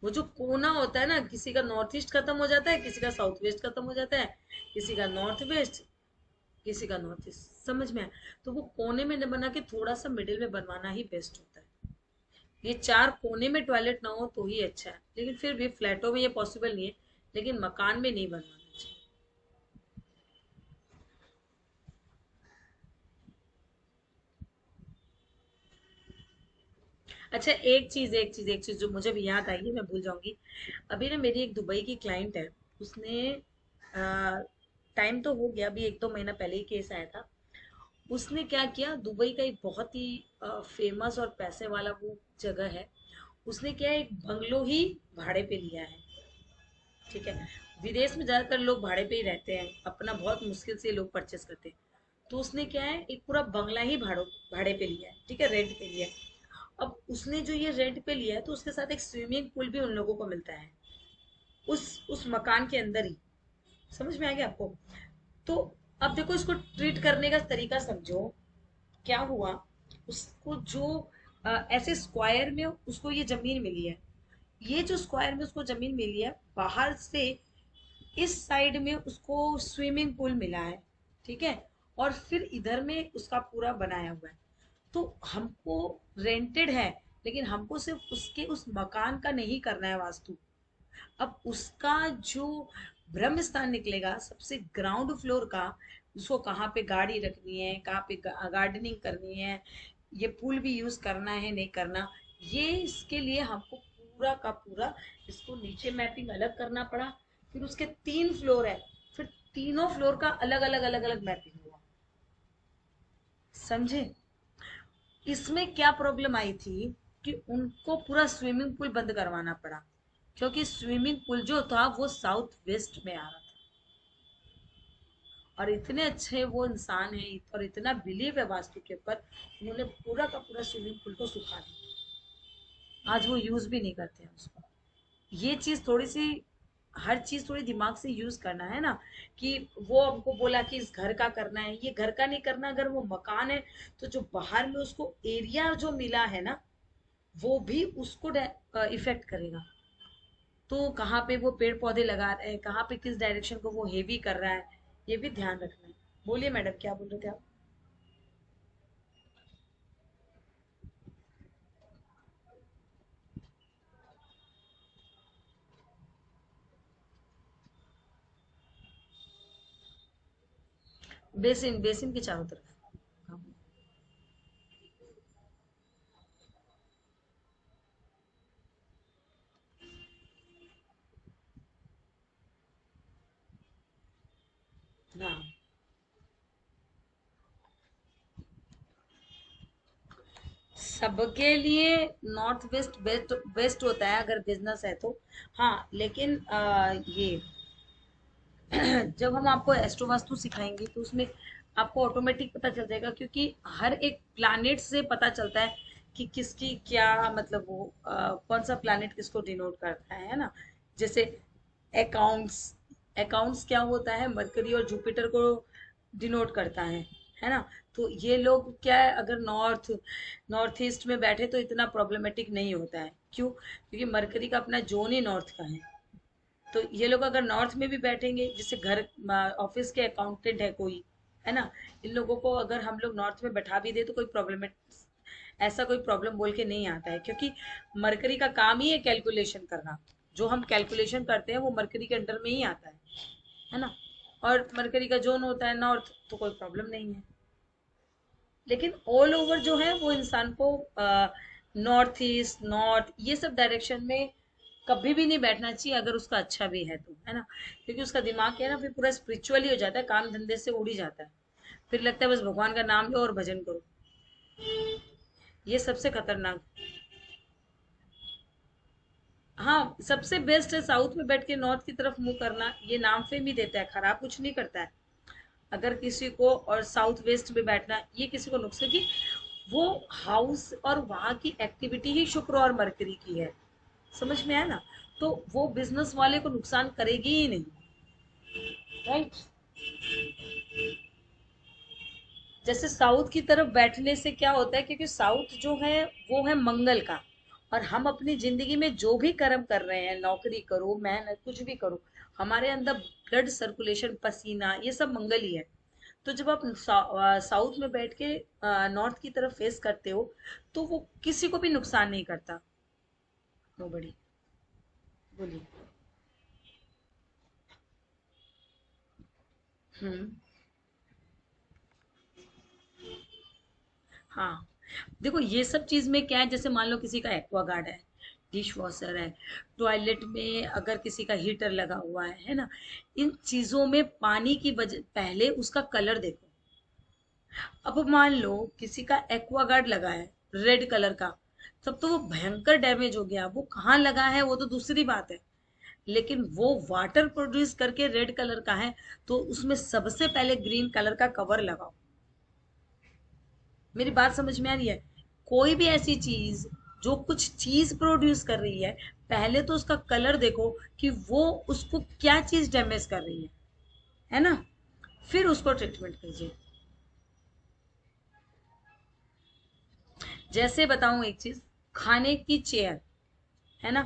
A: वो जो कोना होता है ना, किसी का नॉर्थ ईस्ट खत्म हो जाता है, किसी का साउथ वेस्ट खत्म हो जाता है, किसी का नॉर्थ वेस्ट, किसी का नॉर्थ ईस्ट, समझ में आया? तो वो कोने में न बना के थोड़ा सा मिडिल में बनवाना ही बेस्ट होता है। ये 4 कोने में टॉयलेट ना हो तो ही अच्छा है, लेकिन फिर भी फ्लैटों में ये पॉसिबल नहीं है, लेकिन मकान में नहीं बनवाना चाहिए। अच्छा, एक चीज जो मुझे भी याद आई है, मैं भूल जाऊंगी। अभी ना मेरी एक दुबई की क्लाइंट है, उसने टाइम तो हो गया, अभी 1-2 महीना पहले ही केस आया था। उसने क्या किया, दुबई का एक बहुत ही फेमस और पैसे वाला वो जगह है, उसने क्या है, एक बंगलो ही भाड़े पे लिया है। ठीक है, विदेश में ज्यादातर लोग भाड़े पे ही रहते हैं, अपना बहुत मुश्किल से लोग परचेस करते हैं। तो उसने क्या है, एक पूरा बंगला ही भाड़े पे लिया है, ठीक है, रेंट पे लिया है। अब उसने जो ये रेंट पे लिया है, तो उसके साथ एक स्विमिंग पूल भी उन लोगों को मिलता है, उस मकान के अंदर ही। समझ में आ गया आपको? तो अब देखो, इसको ट्रीट करने का तरीका समझो। क्या हुआ, उसको जो ऐसे स्क्वायर में उसको ये जमीन मिली है, ये जो स्क्वायर में उसको जमीन मिली है, बाहर से इस साइड में उसको स्विमिंग पूल मिला है, ठीक है, और फिर इधर में उसका पूरा बनाया हुआ है। तो हमको रेंटेड है, लेकिन हमको सिर्फ उसके उस मकान का नहीं करना है वास्तु। अब उसका जो ब्रह्म स्थान निकलेगा सबसे ग्राउंड फ्लोर का, उसको कहाँ पे गाड़ी रखनी है, कहाँ पे गार्डनिंग करनी है, ये पूल भी यूज करना है नहीं करना, ये इसके लिए हमको पूरा का पूरा इसको नीचे मैपिंग अलग करना पड़ा। फिर उसके 3 फ्लोर है, फिर तीनों फ्लोर का अलग अलग अलग अलग मैपिंग हुआ। समझे? इसमें क्या प्रॉब्लम आई थी कि उनको पूरा स्विमिंग पूल बंद करवाना पड़ा, क्योंकि स्विमिंग पूल जो था वो साउथ वेस्ट में आ रहा था। और इतने अच्छे वो इंसान है और इतना बिलीव है वास्तु के ऊपर, उन्होंने पूरा का पूरा स्विमिंग पूल को सुखा दिया। आज वो यूज भी नहीं करते हैं उसको। ये चीज थोड़ी सी, हर चीज थोड़ी दिमाग से यूज करना है ना, कि वो हमको बोला कि इस घर का करना है, ये घर का नहीं करना। अगर वो मकान है, तो जो बाहर में उसको एरिया जो मिला है ना, वो भी उसको इफेक्ट करेगा। तो कहाँ पे वो पेड़ पौधे लगा रहे हैं, कहाँ पे किस डायरेक्शन को वो हेवी कर रहा है, ये भी ध्यान रखना है। बोलिए मैडम, क्या बोल रहे थे आप? बेसिन, बेसिन के चारों तरफ। हाँ। हाँ, सबके लिए नॉर्थ वेस्ट बेस्ट बेस्ट होता है अगर बिजनेस है तो। हाँ, लेकिन ये जब हम आपको एस्ट्रो वास्तु सिखाएंगे तो उसमें आपको ऑटोमेटिक पता चल जाएगा, क्योंकि हर एक प्लैनेट से पता चलता है कि किसकी क्या, मतलब वो कौन सा प्लैनेट किसको डिनोट करता है ना। जैसे अकाउंट्स, अकाउंट्स क्या होता है, मरकरी और जुपिटर को डिनोट करता है ना। तो ये लोग क्या है, अगर नॉर्थ ईस्ट में बैठे तो इतना प्रॉब्लमेटिक नहीं होता है। क्यों? क्योंकि मरकरी का अपना जोन ही नॉर्थ का है। तो ये लोग अगर नॉर्थ में भी बैठेंगे, जैसे घर ऑफिस के अकाउंटेंट है कोई, है ना, इन लोगों को अगर हम लोग नॉर्थ में बैठा भी दे तो कोई प्रॉब्लम, ऐसा कोई प्रॉब्लम बोल के नहीं आता है, क्योंकि मरकरी का काम ही है कैलकुलेशन करना। जो हम कैलकुलेशन करते हैं वो मरकरी के अंडर में ही आता है ना। और मरकरी का जोन होता है नॉर्थ, तो कोई प्रॉब्लम नहीं है। लेकिन ऑल ओवर जो है वो इंसान को नॉर्थ ईस्ट, नॉर्थ, ये सब डायरेक्शन में कभी भी नहीं बैठना चाहिए, अगर उसका अच्छा भी है तो, है ना। क्योंकि उसका दिमाग क्या है ना, फिर पूरा स्पिरिचुअल ही हो जाता है, काम धंधे से उड़ ही जाता है। फिर लगता है बस भगवान का नाम लो और भजन करो। ये सबसे खतरनाक। हाँ, सबसे बेस्ट है साउथ में बैठ के नॉर्थ की तरफ मुंह करना, ये नाम फेम ही देता है, खराब कुछ नहीं करता है। अगर किसी को, और साउथ वेस्ट में बैठना ये किसी को नुकसान की, वो हाउस और वहां की एक्टिविटी ही शुक्र और मरकरी की है। समझ में आया ना? तो वो बिजनेस वाले को नुकसान करेगी ही नहीं। राइट? जैसे साउथ की तरफ बैठने से क्या होता है, क्योंकि साउथ जो है वो है मंगल का। और हम अपनी जिंदगी में जो भी कर्म कर रहे हैं, नौकरी करो, मेहनत, कुछ भी करो, हमारे अंदर ब्लड सर्कुलेशन, पसीना, ये सब मंगल ही है। तो जब आप साउथ में बैठ के नॉर्थ की तरफ फेस करते हो, तो वो किसी को भी नुकसान नहीं करता। नो बड़ी। बोलिए। हम्म। हाँ, देखो ये सब चीज में क्या है, जैसे मान लो किसी का एक्वा गार्ड है, डिश वॉशर है, टॉयलेट में अगर किसी का हीटर लगा हुआ है ना, इन चीजों में पानी की वजह पहले उसका कलर देखो। अब मान लो किसी का एक्वागार्ड लगा है रेड कलर का, तब तो वो भयंकर डैमेज हो गया, वो कहाँ लगा है वो तो दूसरी बात है, लेकिन वो वाटर प्रोड्यूस करके रेड कलर का है, तो उसमें सबसे पहले ग्रीन कलर का कवर लगाओ। मेरी बात समझ में आ रही है? कोई भी ऐसी चीज जो कुछ चीज प्रोड्यूस कर रही है, पहले तो उसका कलर देखो कि वो उसको क्या चीज डैमेज कर रही है ना, फिर उसको ट्रीटमेंट कीजिए। जैसे बताऊं एक चीज, खाने की चेयर है ना,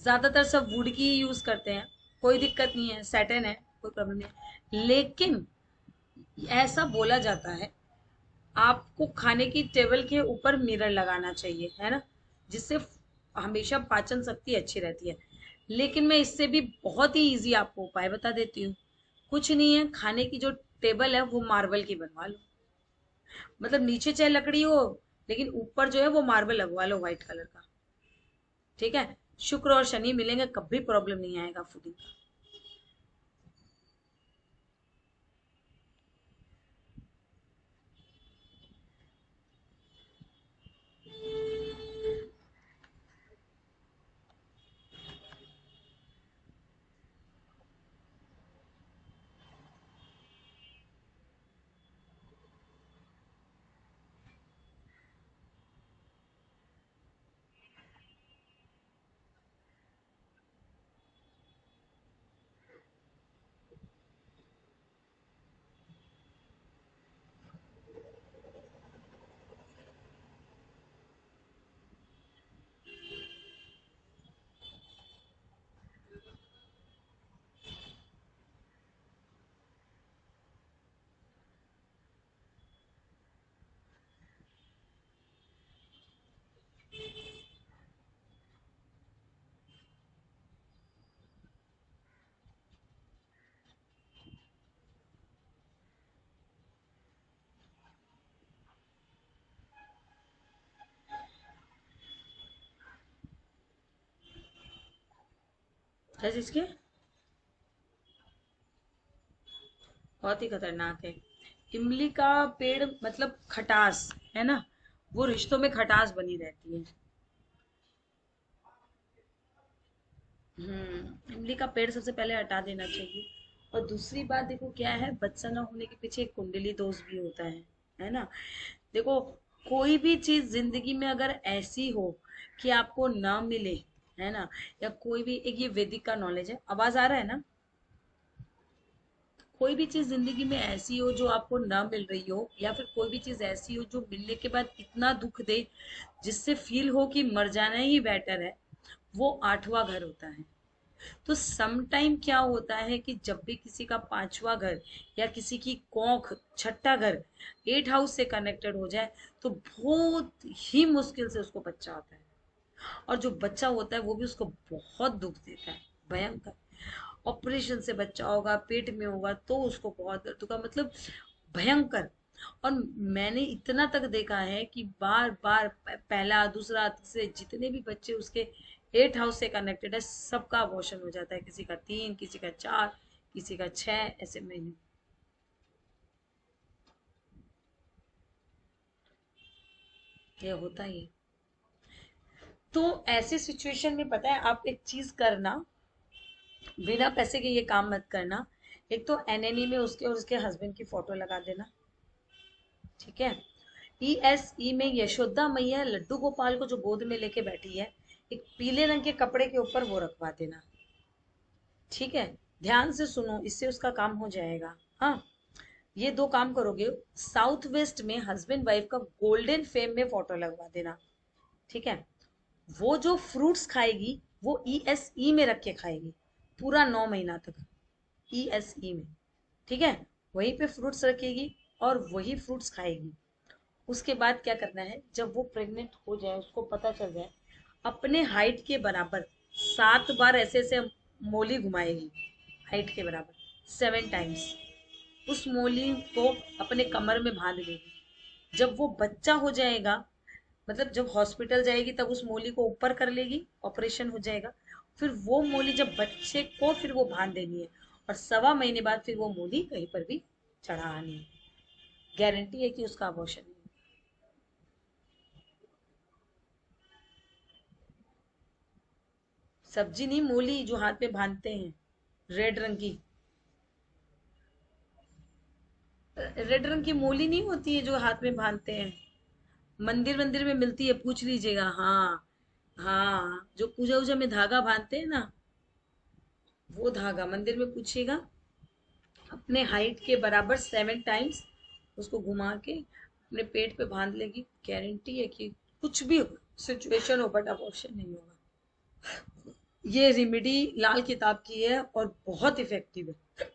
A: ज्यादातर सब वुड की यूज करते हैं, कोई दिक्कत नहीं है, सैटिन है, कोई प्रॉब्लम नहीं है, लेकिन ऐसा बोला जाता है आपको खाने की टेबल के ऊपर मिरर लगाना चाहिए, है ना, जिससे हमेशा पाचन शक्ति अच्छी रहती है। लेकिन मैं इससे भी बहुत ही इजी आपको उपाय बता देती हूँ। कुछ नहीं है, खाने की जो टेबल है वो मार्बल की बनवा लो, मतलब नीचे चाहे लकड़ी हो, लेकिन ऊपर जो है वो मार्बल लगवा लो व्हाइट कलर का। ठीक है, शुक्र और शनि मिलेंगे, कभी प्रॉब्लम नहीं आएगा फूडिंग का। है जिसके बहुत ही खतरनाक है। इमली का पेड़ मतलब खटास, है ना, वो रिश्तों में खटास बनी रहती है। इमली का पेड़ सबसे पहले हटा देना चाहिए। और दूसरी बात देखो क्या है, बच्चा ना होने के पीछे एक कुंडली दोष भी होता है ना। देखो, कोई भी चीज जिंदगी में अगर ऐसी हो कि आपको ना मिले, है ना, या कोई भी एक, ये वैदिक का नॉलेज है, आवाज आ रहा है ना, कोई भी चीज जिंदगी में ऐसी हो जो आपको ना मिल रही हो, या फिर कोई भी चीज ऐसी हो जो मिलने के बाद इतना दुख दे जिससे फील हो कि मर जाना ही बेटर है, वो आठवां घर होता है। तो सम टाइम क्या होता है कि जब भी किसी का पांचवा घर या किसी की कोख छठा घर एट हाउस से कनेक्टेड हो जाए, तो बहुत ही मुश्किल से उसको बच्चा होता है। और जो बच्चा होता है वो भी उसको बहुत दुख देता है, भयंकर। ऑपरेशन से बच्चा होगा, पेट में होगा तो उसको बहुत दर्द होगा, मतलब भयंकर। और मैंने इतना तक देखा है कि बार बार पहला दूसरा तीसरे जितने भी बच्चे उसके एट हाउस से कनेक्टेड है, सबका अबॉर्शन हो जाता है, किसी का तीन, किसी का चार, किसी का छह, ऐसे महीने। ये होता ही है। तो ऐसे सिचुएशन में पता है आप एक चीज करना, बिना पैसे के ये काम मत करना। एक तो एनएनई में उसके और उसके हस्बैंड की फोटो लगा देना, ठीक है। ईएसई में यशोदा मैया लड्डू गोपाल को जो गोद में लेके बैठी है, एक पीले रंग के कपड़े के ऊपर वो रखवा देना, ठीक है। ध्यान से सुनो, इससे उसका काम हो जाएगा। हाँ, ये दो काम करोगे। साउथ वेस्ट में हस्बैंड वाइफ का गोल्डन फेम में फोटो लगवा देना, ठीक है। वो जो फ्रूट्स खाएगी वो ईएसई में रख के खाएगी पूरा 9 महीना तक, ईएसई में, ठीक है। वहीं पे फ्रूट्स रखेगी और वही फ्रूट्स खाएगी। उसके बाद क्या करना है, जब वो प्रेग्नेंट हो जाए, उसको पता चल जाए, अपने हाइट के बराबर 7 बार ऐसे ऐसे मोली घुमाएगी, हाइट के बराबर 7 टाइम्स। उस मोली को अपने कमर में बांध लेगी। जब वो बच्चा हो जाएगा, मतलब जब हॉस्पिटल जाएगी तब उस मोली को ऊपर कर लेगी, ऑपरेशन हो जाएगा, फिर वो मोली जब बच्चे को फिर वो बांध देनी है, और 1.25 महीने बाद फिर वो मोली कहीं पर भी चढ़ानी है। गारंटी है कि उसका अबॉर्शन नहीं। सब्जी नहीं, मोली जो हाथ में बांधते हैं, रेड रंग की। रेड रंग की मोली नहीं होती है जो हाथ में बांधते हैं, मंदिर मंदिर में मिलती है, पूछ लीजिएगा। हाँ, हाँ, जो पूजा वूजा में धागा बांधते हैं ना, वो धागा मंदिर में पूछिएगा, अपने हाइट के बराबर 7 टाइम्स उसको घुमा के अपने पेट पे बांध लेगी, गारंटी है कि कुछ भी सिचुएशन हो बट अबॉर्शन नहीं होगा। ये रेमेडी लाल किताब की है और बहुत इफेक्टिव है।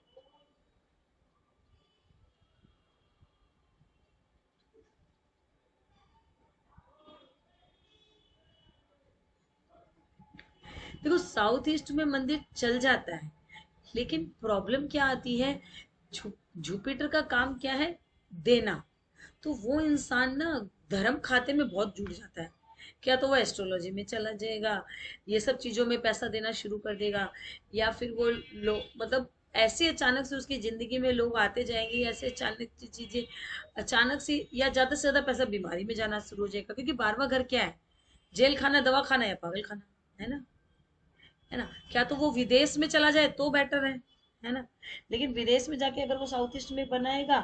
A: देखो साउथ ईस्ट में मंदिर चल जाता है, लेकिन प्रॉब्लम क्या आती है, जुपिटर का काम क्या है, देना। तो वो इंसान ना धर्म खाते में बहुत जुड़ जाता है, क्या तो वो एस्ट्रोलॉजी में चला जाएगा, ये सब चीजों में पैसा देना शुरू कर देगा, या फिर वो लोग मतलब ऐसे अचानक से उसकी जिंदगी में लोग आते जाएंगे, ऐसे अचानक से चीजें, अचानक से या ज्यादा से ज्यादा पैसा बीमारी में जाना शुरू हो जाएगा, क्योंकि 12वां घर क्या है, जेल खाना, दवा खाना या पागल खाना, है ना, है ना। क्या तो वो विदेश में चला जाए तो बेटर है ना। लेकिन विदेश में जाके अगर वो साउथ ईस्ट में बनाएगा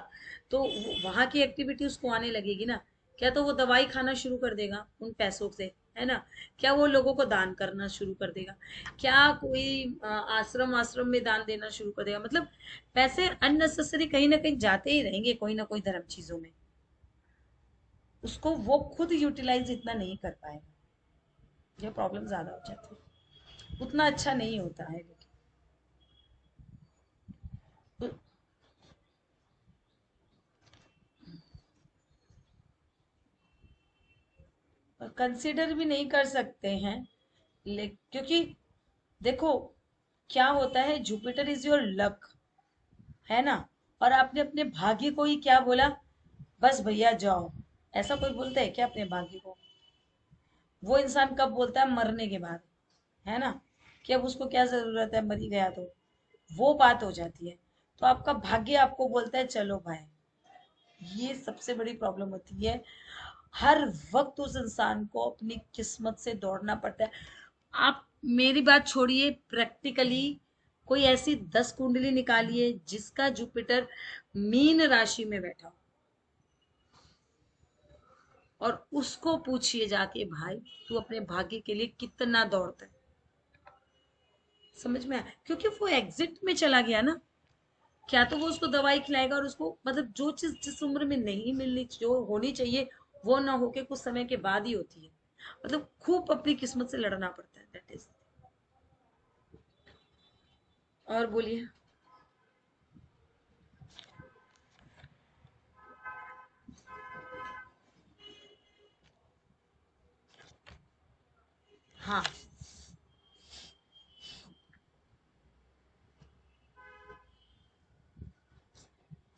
A: तो वहां की एक्टिविटी उसको आने लगेगी ना। क्या तो वो दवाई खाना शुरू कर देगा उन पैसों से, है ना। क्या वो लोगों को दान करना शुरू कर देगा, क्या कोई आश्रम आश्रम में दान देना शुरू कर देगा, मतलब पैसे अननेसेसरी कहीं ना कहीं जाते ही रहेंगे कोई ना कोई धर्म चीजों में, उसको वो खुद यूटिलाइज इतना नहीं कर पाएगा, ये प्रॉब्लम ज्यादा हो जाती है, उतना अच्छा नहीं होता है लेकिन। कंसिडर भी नहीं कर सकते हैं, क्योंकि देखो क्या होता है, जुपिटर इज योर लक, है ना। और आपने अपने भाग्य को ही क्या बोला, बस भैया जाओ, ऐसा कोई बोलता है क्या अपने भाग्य को। वो इंसान कब बोलता है, मरने के बाद, है ना, कि अब उसको क्या जरूरत है, मर ही गया तो, वो बात हो जाती है। तो आपका भाग्य आपको बोलता है चलो भाई, ये सबसे बड़ी प्रॉब्लम होती है। हर वक्त उस इंसान को अपनी किस्मत से दौड़ना पड़ता है। आप मेरी बात छोड़िए, प्रैक्टिकली कोई ऐसी 10 कुंडली निकालिए जिसका जुपिटर मीन राशि में बैठा हो, और उसको पूछिए जाके, भाई तू अपने भाग्य के लिए कितना दौड़ता है। समझ में आया, क्योंकि वो एग्जिट में चला गया ना। क्या तो वो उसको दवाई खिलाएगा और उसको मतलब जो चीज जिस उम्र में नहीं मिलनी, जो होनी चाहिए, वो ना होके कुछ समय के बाद ही होती है। मतलब खूब अपनी किस्मत से लड़ना पड़ता है, दैट इज। और बोलिए। हाँ,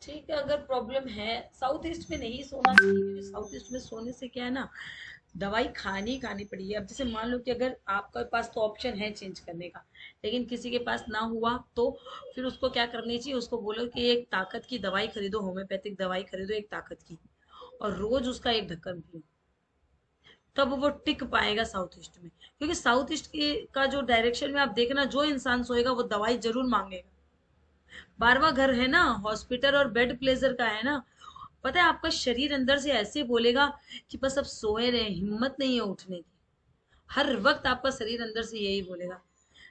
A: ठीक है, अगर प्रॉब्लम है, साउथ ईस्ट में नहीं सोना चाहिए, क्योंकि साउथ ईस्ट में सोने से क्या है ना, दवाई खानी खानी पड़ेगी। अब जैसे मान लो कि अगर आपके पास तो ऑप्शन है चेंज करने का, लेकिन किसी के पास ना हुआ तो फिर उसको क्या करनी चाहिए, उसको बोलो कि एक ताकत की दवाई खरीदो, होम्योपैथिक दवाई खरीदो एक ताकत की, और रोज उसका एक ढक्कन पियो, तब वो टिक पाएगा साउथ ईस्ट में। क्योंकि साउथ ईस्ट के का जो डायरेक्शन में आप देखना, जो इंसान सोएगा वो दवाई जरूर मांगेगा। 12वां घर है ना, हॉस्पिटल और बेड प्लेजर का है ना। पता है आपका शरीर अंदर से ऐसे बोलेगा कि बस अब सोए रहे, हिम्मत नहीं है उठने की। हर वक्त आपका शरीर अंदर से यही बोलेगा।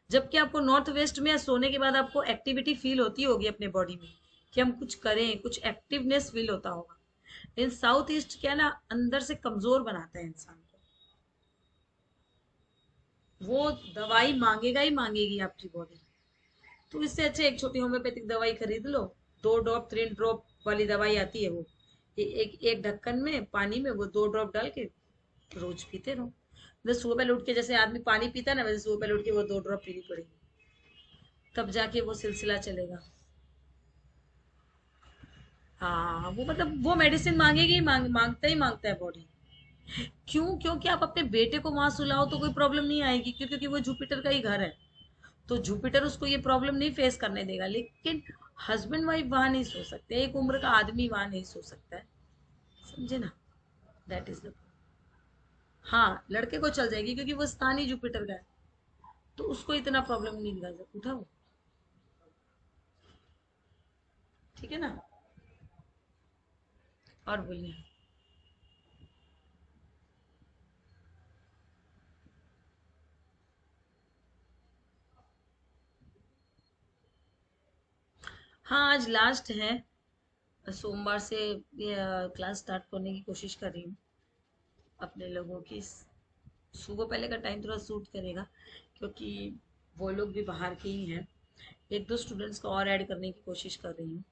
A: जबकि आपको नॉर्थ वेस्ट में या सोने के बाद आपको एक्टिविटी फील होती होगी अपने बॉडी में, कि हम कुछ करें, कुछ एक्टिवनेस फील होता होगा। लेकिन साउथ ईस्ट क्या है ना, अंदर से कमजोर बनाता है इंसान को। वो दवाई मांगेगा ही मांगेगी आपकी बॉडी। तो इससे अच्छे एक छोटी होम्योपैथिक दवाई खरीद लो, 2 ड्रॉप 3 ड्रॉप वाली दवाई आती है वो, एक एक ढक्कन में पानी में वो 2 ड्रॉप डाल के रोज पीते रहो। मतलब सुबह पहले उठ के जैसे आदमी पानी पीता है ना, वैसे सुबह पहले उठ के वो 2 ड्रॉप पीनी पड़ेगी, तब जाके वो सिलसिला चलेगा। हाँ, वो मतलब वो मेडिसिन मांगेगी, मांगता ही मांगता है बॉडी। क्यों? क्योंकि आप अपने बेटे को वहां सुलाओ तो कोई प्रॉब्लम नहीं आएगी, क्योंकि वो जुपिटर का ही घर है। तो जुपिटर उसको ये प्रॉब्लम नहीं फेस करने देगा। लेकिन हस्बैंड वाइफ वहां नहीं सो सकते, एक उम्र का आदमी वहां नहीं सो सकता है। समझे ना? That is the. हाँ, लड़के को चल जाएगी क्योंकि वो स्थान ही जुपिटर का है, तो उसको इतना प्रॉब्लम नहीं निकाल सकता। उठाओ, ठीक है ना? और बोलिए। हाँ, आज लास्ट है। सोमवार से क्लास स्टार्ट करने की कोशिश कर रही हूँ अपने लोगों की। सुबह पहले का टाइम थोड़ा सूट करेगा, क्योंकि वो लोग भी बाहर के ही हैं। एक दो स्टूडेंट्स को और ऐड करने की कोशिश कर रही हूँ।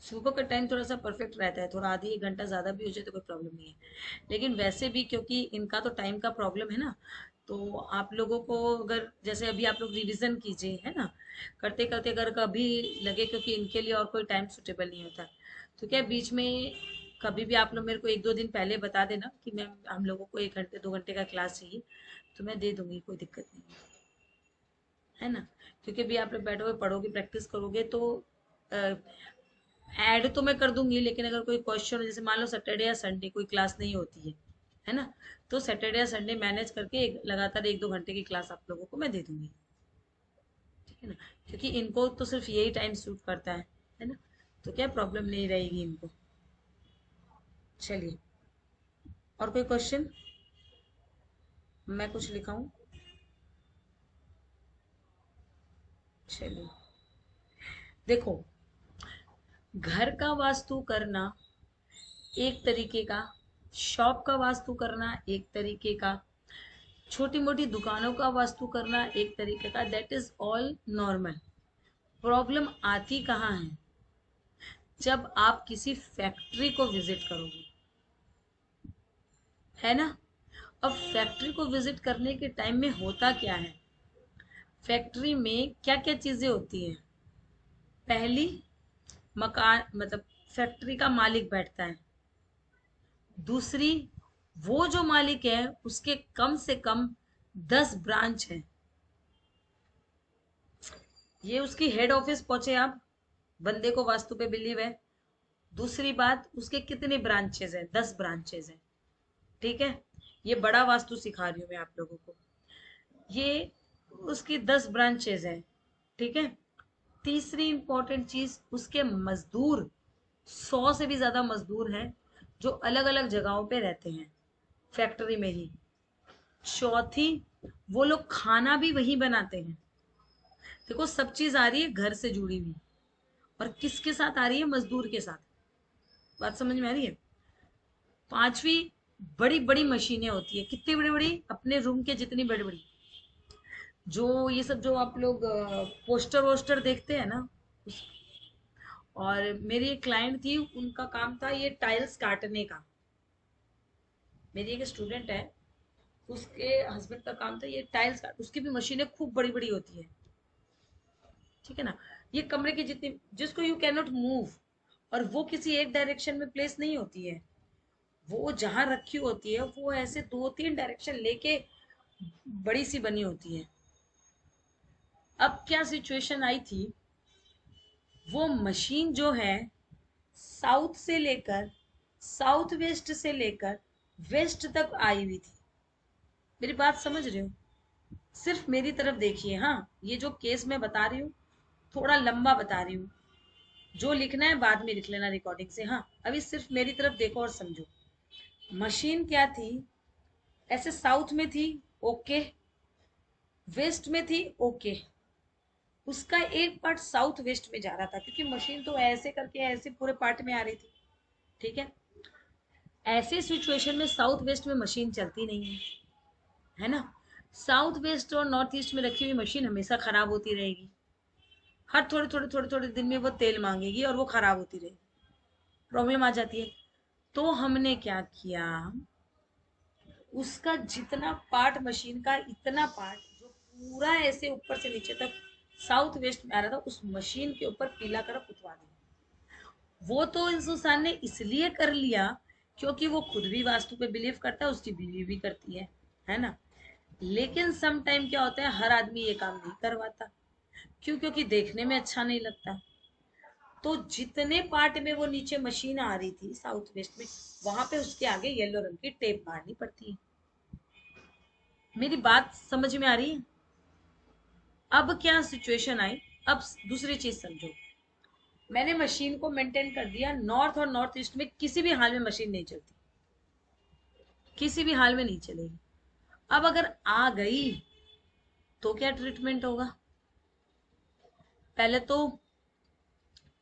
A: सुबह का टाइम थोड़ा सा परफेक्ट रहता है, थोड़ा आधी एक घंटा ज़्यादा भी हो जाए तो कोई प्रॉब्लम नहीं है। लेकिन वैसे भी क्योंकि इनका तो टाइम का प्रॉब्लम है ना, तो आप लोगों को अगर जैसे अभी आप लोग रिवीजन कीजिए, है ना, करते करते अगर कभी लगे, क्योंकि इनके लिए और कोई टाइम सुटेबल नहीं होता, तो क्या बीच में कभी भी आप लोग मेरे को एक दो दिन पहले बता देना कि मैम हम लोगों को एक घंटे दो घंटे का क्लास चाहिए, तो मैं दे दूंगी, कोई दिक्कत नहीं है ना। क्योंकि भी आप लोग बैठोगे पढ़ोगे प्रैक्टिस करोगे तो ऐड तो मैं कर दूंगी, लेकिन अगर कोई क्वेश्चन हो, जैसे मान लो सैटरडे या संडे कोई क्लास नहीं होती है ना, तो सैटरडे या संडे मैनेज करके लगातार एक दो घंटे की क्लास आप लोगों को मैं दे दूंगी, ठीक है ना। क्योंकि इनको तो सिर्फ यही टाइम सूट करता है ना, तो क्या प्रॉब्लम नहीं रहेगी इनको। चलिए, और कोई क्वेश्चन? मैं कुछ लिखा हूँ? चलिए, देखो, घर का वास्तु करना एक तरीके का, शॉप का वास्तु करना एक तरीके का, छोटी मोटी दुकानों का वास्तु करना एक तरीके का, that is all normal. Problem आती कहाँ है? जब आप किसी फैक्ट्री को विजिट करोगे, है ना। अब फैक्ट्री को विजिट करने के टाइम में होता क्या है, फैक्ट्री में क्या क्या चीजें होती हैं? पहली, मकान, मतलब फैक्ट्री का मालिक बैठता है। दूसरी, वो जो मालिक है उसके कम से कम 10 ब्रांच है। ये उसकी हेड ऑफिस पहुंचे आप, बंदे को वास्तु पे बिलीव है। दूसरी बात, उसके कितने ब्रांचेस हैं? 10 ब्रांचेस हैं, ठीक है। ये बड़ा वास्तु सिखा रही हूँ मैं आप लोगों को। ये उसकी 10 ब्रांचेस हैं, ठीक है। तीसरी इंपॉर्टेंट चीज, उसके मजदूर, 100 से भी ज्यादा मजदूर हैं जो अलग अलग जगहों पे रहते हैं फैक्ट्री में ही। चौथी, वो लोग खाना भी वही बनाते हैं। देखो, सब चीज आ रही है घर से जुड़ी हुई, और किसके साथ आ रही है? मजदूर के साथ। बात समझ में आ रही है? पांचवी, बड़ी बड़ी मशीनें होती है। कितनी बड़ी बड़ी? अपने रूम के जितनी बड़ी बड़ी। जो ये सब जो आप लोग पोस्टर वोस्टर देखते हैं ना, उस। और मेरी एक क्लाइंट थी, उनका काम था ये टाइल्स काटने का। मेरी एक स्टूडेंट है, उसके हस्बैंड का काम था ये टाइल्स काट, उसकी भी मशीनें खूब बड़ी बड़ी होती है, ठीक है ना। ये कमरे की जितनी, जिसको यू कैन नॉट मूव, और वो किसी एक डायरेक्शन में प्लेस नहीं होती है। वो जहां रखी होती है वो ऐसे दो तीन डायरेक्शन लेके बड़ी सी बनी होती है। अब क्या सिचुएशन आई थी, वो मशीन जो है साउथ से लेकर, साउथ वेस्ट से लेकर वेस्ट तक आई हुई थी। मेरी बात समझ रहे हो? सिर्फ मेरी तरफ देखिए। हाँ, ये जो केस मैं बता रही हूँ थोड़ा लंबा बता रही हूँ, जो लिखना है बाद में लिख लेना रिकॉर्डिंग से। हाँ, अभी सिर्फ मेरी तरफ देखो और समझो। मशीन क्या थी, ऐसे साउथ में थी, ओके, वेस्ट में थी, ओके, उसका एक पार्ट साउथ वेस्ट में जा रहा था, क्योंकि मशीन तो ऐसे करके ऐसे पूरे पार्ट में आ रही थी, ठीक है। ऐसे सिचुएशन में साउथ वेस्ट में मशीन चलती नहीं है ना। साउथ वेस्ट और नॉर्थ ईस्ट में रखी हुई मशीन हमेशा खराब होती रहेगी। हर थोड़े थोड़े थोड़े थोड़े दिन में वो तेल मांगेगी और वो खराब होती रहेगी, प्रॉब्लम आ जाती है। तो हमने क्या किया, उसका जितना पार्ट, मशीन का इतना पार्ट जो पूरा ऐसे ऊपर से नीचे तक साउथ वेस्ट में आ रहा था, उस मशीन के ऊपर पीला कलर पुतवा दिया। वो तो इंसान ने इसलिए कर लिया क्योंकि वो खुद भी वास्तु पे बिलीव करता है, उसकी बीवी भी करती है ना। लेकिन सम टाइम क्या होता है, हर आदमी ये काम नहीं करवाता। क्यों? क्योंकि देखने में अच्छा नहीं लगता। तो जितने पार्ट में वो नीचे मशीन आ रही थी साउथ वेस्ट में, वहां पे उसके आगे येलो रंग की टेप मारनी पड़ती है। मेरी बात समझ में आ रही है? अब क्या सिचुएशन आई, अब दूसरी चीज समझो। मैंने मशीन को मेंटेन कर दिया, नॉर्थ और नॉर्थ ईस्ट में किसी भी हाल में मशीन नहीं चलती, किसी भी हाल में नहीं चलेगी। अब अगर आ गई तो क्या ट्रीटमेंट होगा? पहले तो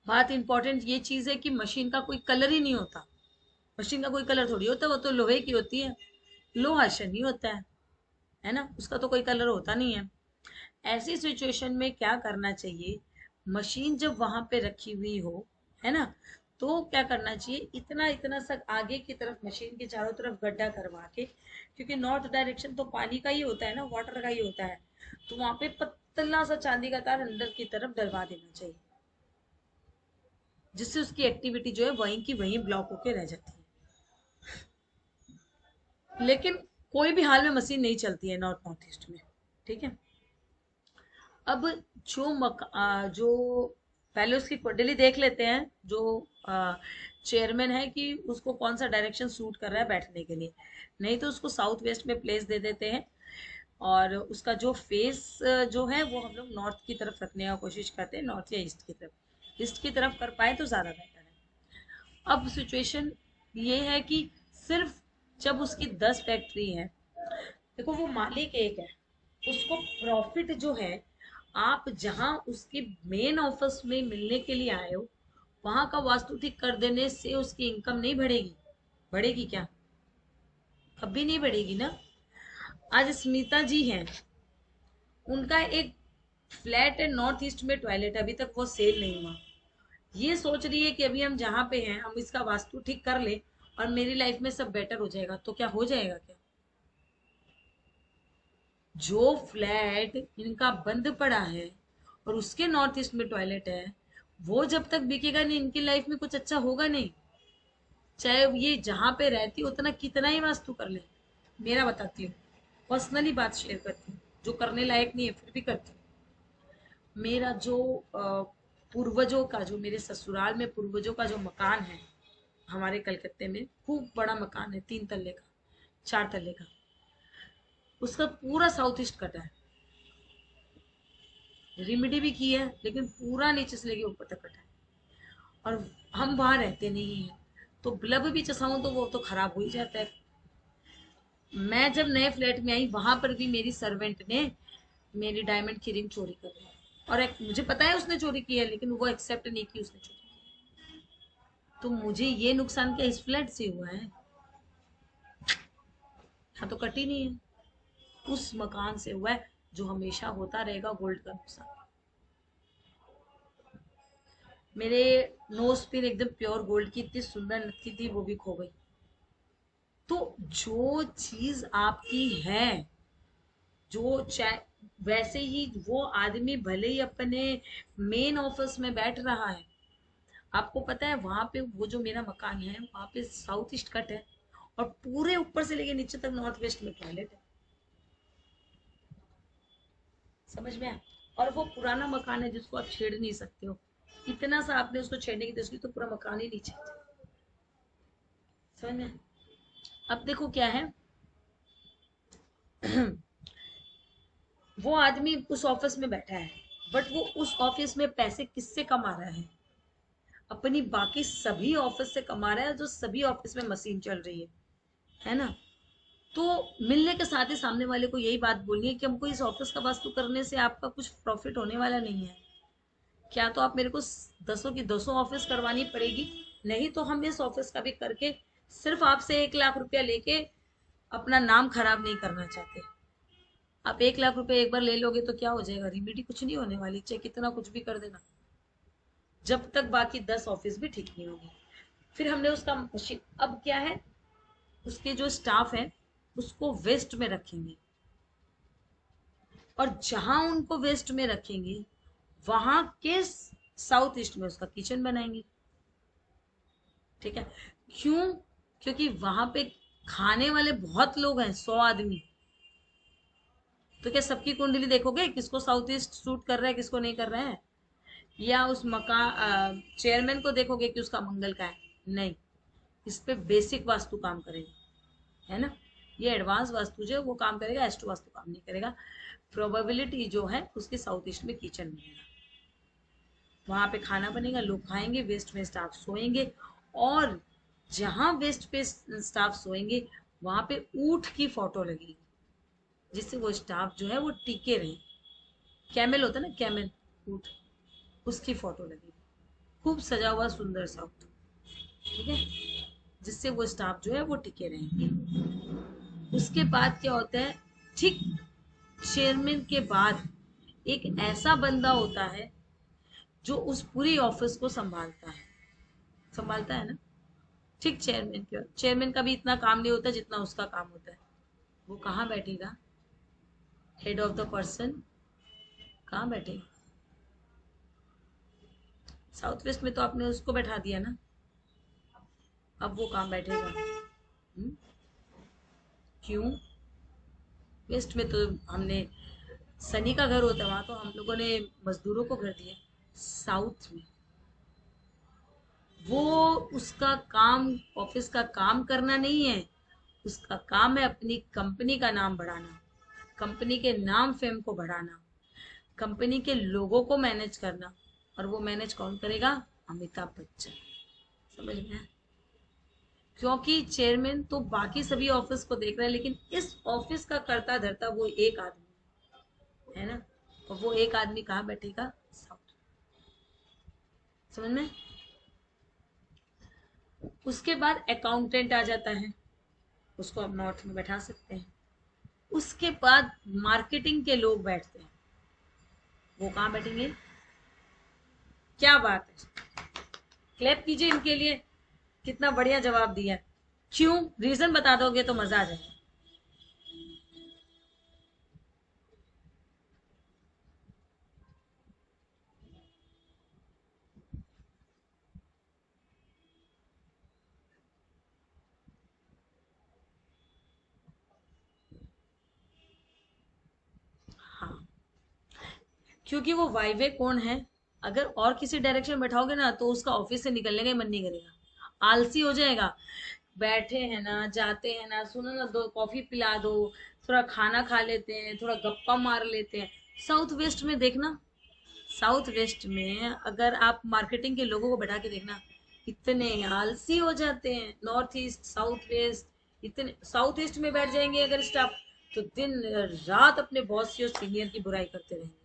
A: बात इंपॉर्टेंट ये चीज है कि मशीन का कोई कलर ही नहीं होता। मशीन का कोई कलर थोड़ी होता है, वो तो लोहे की होती है, लोहा शनि होता है ना, उसका तो कोई कलर होता नहीं है। ऐसी सिचुएशन में क्या करना चाहिए, मशीन जब वहां पे रखी हुई हो, है ना, तो क्या करना चाहिए, इतना इतना सा आगे की तरफ मशीन के चारों तरफ गड्ढा करवा के, क्योंकि नॉर्थ डायरेक्शन तो पानी का ही होता है ना, वाटर का ही होता है, तो वहां पे पतला सा चांदी का तार अंदर की तरफ डलवा देना चाहिए, जिससे उसकी एक्टिविटी जो है वहीं की वहीं ब्लॉक होके रह जाती है। लेकिन कोई भी हाल में मशीन नहीं चलती है नॉर्थ नॉर्थ ईस्ट में, ठीक है। अब जो पहले उसकी कुंडली देख लेते हैं, जो चेयरमैन है, कि उसको कौन सा डायरेक्शन सूट कर रहा है बैठने के लिए। नहीं तो उसको साउथ वेस्ट में प्लेस दे देते हैं, और उसका जो फेस जो है वो हम लोग नॉर्थ की तरफ रखने का कोशिश करते हैं, नॉर्थ या ईस्ट की तरफ। ईस्ट की तरफ कर पाए तो ज़्यादा बेटर है। अब सिचुएशन ये है कि सिर्फ जब उसकी 10 फैक्ट्री है, देखो वो मालिक एक है, उसको प्रॉफिट जो है, आप जहां उसके मेन ऑफिस में मिलने के लिए आए हो, वहां का वास्तु ठीक कर देने से उसकी इनकम नहीं बढ़ेगी। बढ़ेगी क्या? कभी नहीं बढ़ेगी ना। आज स्मिता जी हैं, उनका एक फ्लैट है नॉर्थ ईस्ट में, टॉयलेट अभी तक वो सेल नहीं हुआ। ये सोच रही है कि अभी हम जहाँ पे हैं हम इसका वास्तु ठीक कर ले और मेरी लाइफ में सब बेटर हो जाएगा। तो क्या हो जाएगा क्या? जो फ्लैट इनका बंद पड़ा है और उसके नॉर्थ ईस्ट में टॉयलेट है, वो जब तक बिकेगा नहीं, इनकी लाइफ में कुछ अच्छा होगा नहीं। चाहे ये जहां पे रहती उतना कितना ही वास्तु कर ले। मेरा बताती हूँ, पर्सनली बात शेयर करती हूँ, जो करने लायक नहीं है फिर भी करती हूँ। मेरा जो पूर्वजों का, जो मेरे ससुराल में पूर्वजों का जो मकान है हमारे कलकत्ते में, खूब बड़ा मकान है, 3 तल्ले का, 4 तल्ले का, उसका पूरा साउथ ईस्ट कटा है। रेमेडी भी की है, लेकिन पूरा नीचे से लेके ऊपर तक कटा है। और हम वहां रहते नहीं है, तो बल्ब भी चसाऊं तो वो तो खराब हो ही जाता है। मैं जब नए फ्लैट में आई, वहां पर भी मेरी सर्वेंट ने मेरी डायमंड की रिंग चोरी कर ली, और एक मुझे पता है उसने चोरी की है, लेकिन वो एक्सेप्ट नहीं की उसने चोरी की। तो मुझे ये नुकसान क्या इस फ्लैट से हुआ है? हाँ, तो कटी नहीं है, उस मकान से हुआ है, जो हमेशा होता रहेगा गोल्ड का नुकसान। मेरे नोज पिन एकदम प्योर गोल्ड की, इतनी सुंदर नथी थी, वो भी खो गई। तो जो चीज आपकी है, जो चाहे, वैसे ही वो आदमी भले ही अपने मेन ऑफिस में बैठ रहा है, आपको पता है वहां पे वो जो मेरा मकान है वहां पे साउथ ईस्ट कट है, और पूरे ऊपर से लेके नीचे तक नॉर्थ वेस्ट में टॉयलेट है। समझ में आया? और वो पुराना मकान है जिसको आप छेड़ नहीं सकते हो, इतना सा आपने उसको छेड़ने की दृष्टि, तो पूरा मकान ही नीचे। समझ में आया? अब देखो क्या है, वो आदमी उस ऑफिस में बैठा है, बट वो उस ऑफिस में पैसे किससे कमा रहा है? अपनी बाकी सभी ऑफिस से कमा रहा है, जो सभी ऑफिस में मशीन चल रही है ना। तो मिलने के साथ ही सामने वाले को यही बात बोलनी है कि हमको इस ऑफिस का वास्तु करने से आपका कुछ प्रॉफिट होने वाला नहीं है। क्या तो आप मेरे को दसों की दसों ऑफिस करवानी पड़ेगी, नहीं तो हम इस ऑफिस का भी करके सिर्फ आपसे 1 लाख रुपया लेके अपना नाम खराब नहीं करना चाहते। आप 1 लाख रुपए एक बार ले लोगे तो क्या हो जाएगा? रिमेडी कुछ नहीं होने वाली, चाहे कितना कुछ भी कर देना, जब तक बाकी 10 ऑफिस भी ठीक नहीं होगी। फिर हमने उसका मशीन, अब क्या है, उसके जो स्टाफ है उसको वेस्ट में रखेंगे, और जहां उनको वेस्ट में रखेंगे वहां के साउथ ईस्ट में उसका किचन बनाएंगे। ठीक है? क्यों? क्योंकि वहां पे खाने वाले बहुत लोग हैं, 100 आदमी। तो क्या सबकी कुंडली देखोगे, किसको साउथ ईस्ट सूट कर रहा है, किसको नहीं कर रहा है? या उस मकान चेयरमैन को देखोगे कि उसका मंगल का है? नहीं। इस पे बेसिक वास्तु काम करेगा, है ना। ये एडवांस वास्तु जो है वो काम करेगा, एस्ट्रो वास्तु काम नहीं करेगा। प्रोबेबिलिटी जो है उसके साउथ ईस्ट में किचन मिलेगा, वहां पे खाना बनेगा, लोग खाएंगे, वेस्ट में स्टाफ सोएंगे। और जहां वेस्ट पे स्टाफ सोएंगे वहां पे ऊंट की फोटो लगेगी, जिससे वो स्टाफ जो है वो टिके रहे। कैमल होता है ना, कैमल, ऊंट, उसकी फोटो लगेगी, खूब सजा हुआ सुंदर सा ऊंट, ठीक है, जिससे वो स्टाफ जो है वो टिके रहेंगे। उसके बाद क्या होता है, ठीक चेयरमैन के बाद एक ऐसा बंदा होता है जो उस पूरी ऑफिस को संभालता है ना। ठीक चेयरमैन का भी इतना काम नहीं होता जितना उसका काम होता है। वो कहाँ बैठेगा? हेड ऑफ द पर्सन कहाँ बैठेगा? साउथ वेस्ट में तो आपने उसको बैठा दिया ना, अब वो कहाँ बैठेगा? क्यों? वेस्ट में तो हमने, सनी का घर होता है वहां, तो हम लोगों ने मजदूरों को घर दिए। साउथ में वो, उसका काम, ऑफिस का काम करना नहीं है, उसका काम है अपनी कंपनी का नाम बढ़ाना, कंपनी के नाम फेम को बढ़ाना, कंपनी के लोगों को मैनेज करना। और वो मैनेज कौन करेगा? अमिताभ बच्चन। समझ में आया? क्योंकि चेयरमैन तो बाकी सभी ऑफिस को देख रहा है, लेकिन इस ऑफिस का करता धरता वो एक आदमी है ना। और वो एक आदमी कहाँ बैठेगा? साउथ। समझ में? उसके बाद अकाउंटेंट आ जाता है, उसको आप नॉर्थ में बैठा सकते हैं। उसके बाद मार्केटिंग के लोग बैठते हैं, वो कहाँ बैठेंगे? क्या बात है, क्लैप कीजिए इनके लिए, कितना बढ़िया जवाब दिया। क्यों? रीजन बता दोगे तो मजा आ जाएगा। हाँ, क्योंकि वो वाइवे कौन है, अगर और किसी डायरेक्शन में बैठाओगे ना तो उसका ऑफिस से निकलने का ही मन नहीं करेगा, आलसी हो जाएगा। बैठे हैं ना, जाते हैं ना, सुनो ना, दो कॉफी पिला दो, थोड़ा खाना खा लेते हैं, थोड़ा गप्पा मार लेते हैं। साउथ वेस्ट में देखना, साउथ वेस्ट में अगर आप मार्केटिंग के लोगों को बैठा के देखना, इतने आलसी हो जाते हैं। नॉर्थ ईस्ट, साउथ वेस्ट, इतने साउथ ईस्ट में बैठ जाएंगे अगर स्टाफ, तो दिन रात अपने बॉस की और सीनियर की बुराई करते रहेंगे।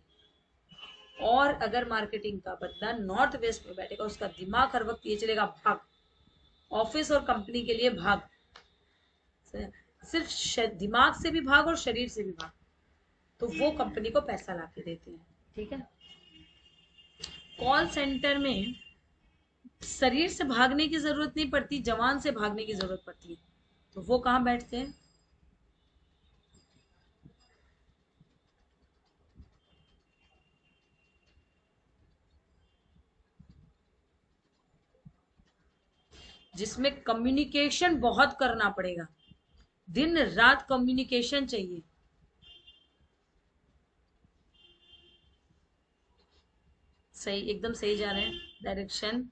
A: और अगर मार्केटिंग का बंदा नॉर्थ वेस्ट में बैठेगा, उसका दिमाग हर वक्त ये चलेगा, भाग, ऑफिस और कंपनी के लिए भाग, सिर्फ दिमाग से भी भाग और शरीर से भी भाग। तो वो कंपनी को पैसा ला के देते हैं, ठीक है। कॉल सेंटर में शरीर से भागने की जरूरत नहीं पड़ती, जवान से भागने की जरूरत पड़ती है। तो वो कहाँ बैठते हैं? जिसमें कम्युनिकेशन बहुत करना पड़ेगा, दिन रात कम्युनिकेशन चाहिए। सही, एकदम सही जा रहे हैं डायरेक्शन।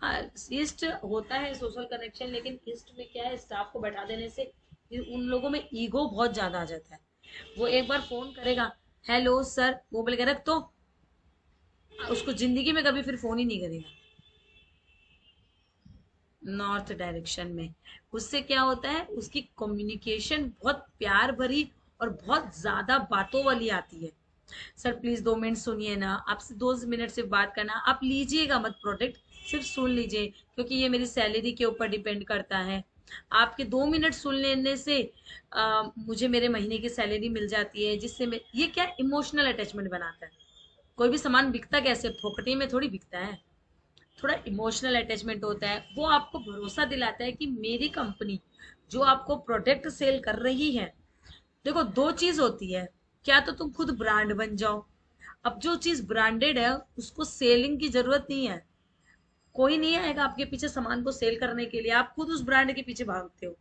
A: हाँ, ईस्ट होता है सोशल कनेक्शन, लेकिन ईस्ट में क्या है, स्टाफ को बैठा देने से उन लोगों में ईगो बहुत ज्यादा आ जाता है। वो एक बार फोन करेगा, हेलो सर, वो बोल के रख, तो उसको जिंदगी में कभी फिर फोन ही नहीं करेगा। नॉर्थ डायरेक्शन में उससे क्या होता है, उसकी कम्युनिकेशन बहुत प्यार भरी और बहुत ज्यादा बातों वाली आती है। सर प्लीज 2 मिनट सुनिए ना, आपसे 2 मिनट सिर्फ बात करना, आप लीजिएगा मत प्रोडक्ट, सिर्फ सुन लीजिए, क्योंकि ये मेरी सैलरी के ऊपर डिपेंड करता है। आपके 2 मिनट सुन लेने से मुझे मेरे महीने की सैलरी मिल जाती है, जिससे ये क्या इमोशनल अटैचमेंट बनाता है। कोई भी सामान बिकता कैसे, फोकटी में थोड़ी बिकता है, थोड़ा इमोशनल अटैचमेंट होता है। वो आपको भरोसा दिलाता है कि मेरी कंपनी जो आपको प्रोडक्ट सेल कर रही है देखो दो चीज होती है, क्या तो तुम खुद ब्रांड बन जाओ। अब जो चीज ब्रांडेड है उसको सेलिंग की जरूरत नहीं है, कोई नहीं आएगा आपके पीछे सामान को सेल करने के लिए, आप खुद उस ब्रांड के पीछे भागते हो।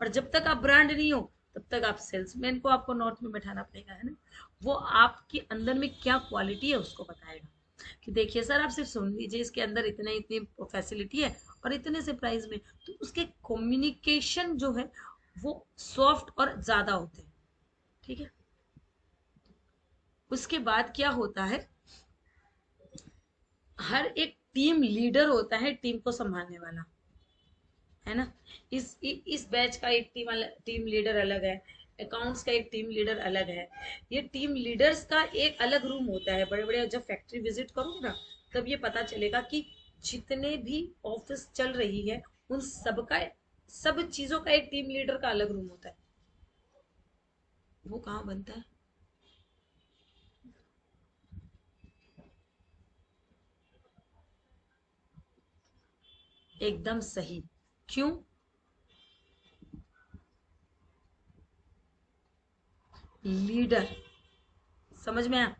A: और जब तक आप ब्रांड नहीं हो तब तक आप सेल्समैन को आपको नॉर्थ में बैठाना पड़ेगा, है ना। वो आपके अंदर में क्या क्वालिटी है उसको बताएगा कि देखिए सर आप सिर्फ सुन लीजिए, इसके अंदर इतने इतनी फैसिलिटी है और इतने से प्राइस में। तो उसके कम्युनिकेशन जो है वो सॉफ्ट और ज्यादा होते हैं, ठीक है। उसके बाद क्या होता है, हर एक टीम लीडर होता है टीम को संभालने वाला, है ना। इस बैच का एक टीम लीडर अलग है, अकाउंट्स का एक टीम लीडर अलग है। ये टीम लीडर्स का एक अलग रूम होता है, बड़े बड़े जब फैक्ट्री विजिट करोगे ना तब ये पता चलेगा कि जितने भी ऑफिस चल रही है उन सबका, सब चीजों का एक टीम लीडर का अलग रूम होता है। वो कहाँ बनता है? एकदम सही। क्यों? लीडर, समझ में आया।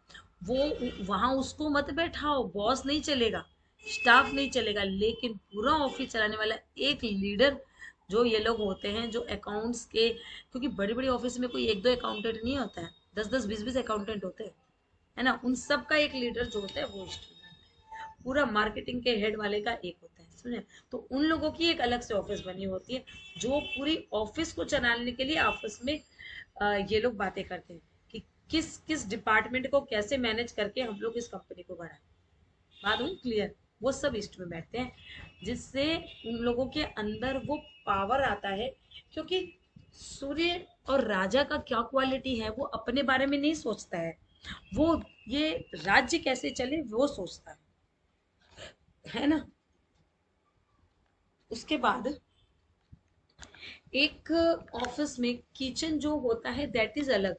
A: वो वहां उसको मत बैठाओ, बॉस नहीं चलेगा, स्टाफ नहीं चलेगा, लेकिन पूरा ऑफिस चलाने वाला एक लीडर, जो ये लोग होते हैं जो अकाउंट्स के, क्योंकि बड़ी बड़ी ऑफिस में कोई एक दो अकाउंटेंट नहीं होता है, 10 10 20 20 अकाउंटेंट होते हैं, है ना। उन सब का एक लीडर जो होता है वो स्टूडेंट, पूरा मार्केटिंग के हेड वाले का एक होता है, समझे। तो उन लोगों की एक अलग से ऑफिस बनी होती है, जो पूरी ऑफिस को चलाने के लिए आपस में ये लोग बातें करते हैं कि किस किस डिपार्टमेंट को कैसे मैनेज करके हम लोग इस कंपनी को बढ़ाएं। बात हुई क्लियर? वो सब ईस्ट में बैठते हैं, जिससे उन लोगों के अंदर वो पावर आता है। क्योंकि सूर्य और राजा का क्या क्वालिटी है वो अपने बारे में नहीं सोचता है, वो ये राज्य कैसे चले वो सोचता है ना। उसके बाद एक ऑफिस में किचन जो होता है दैट इज अलग,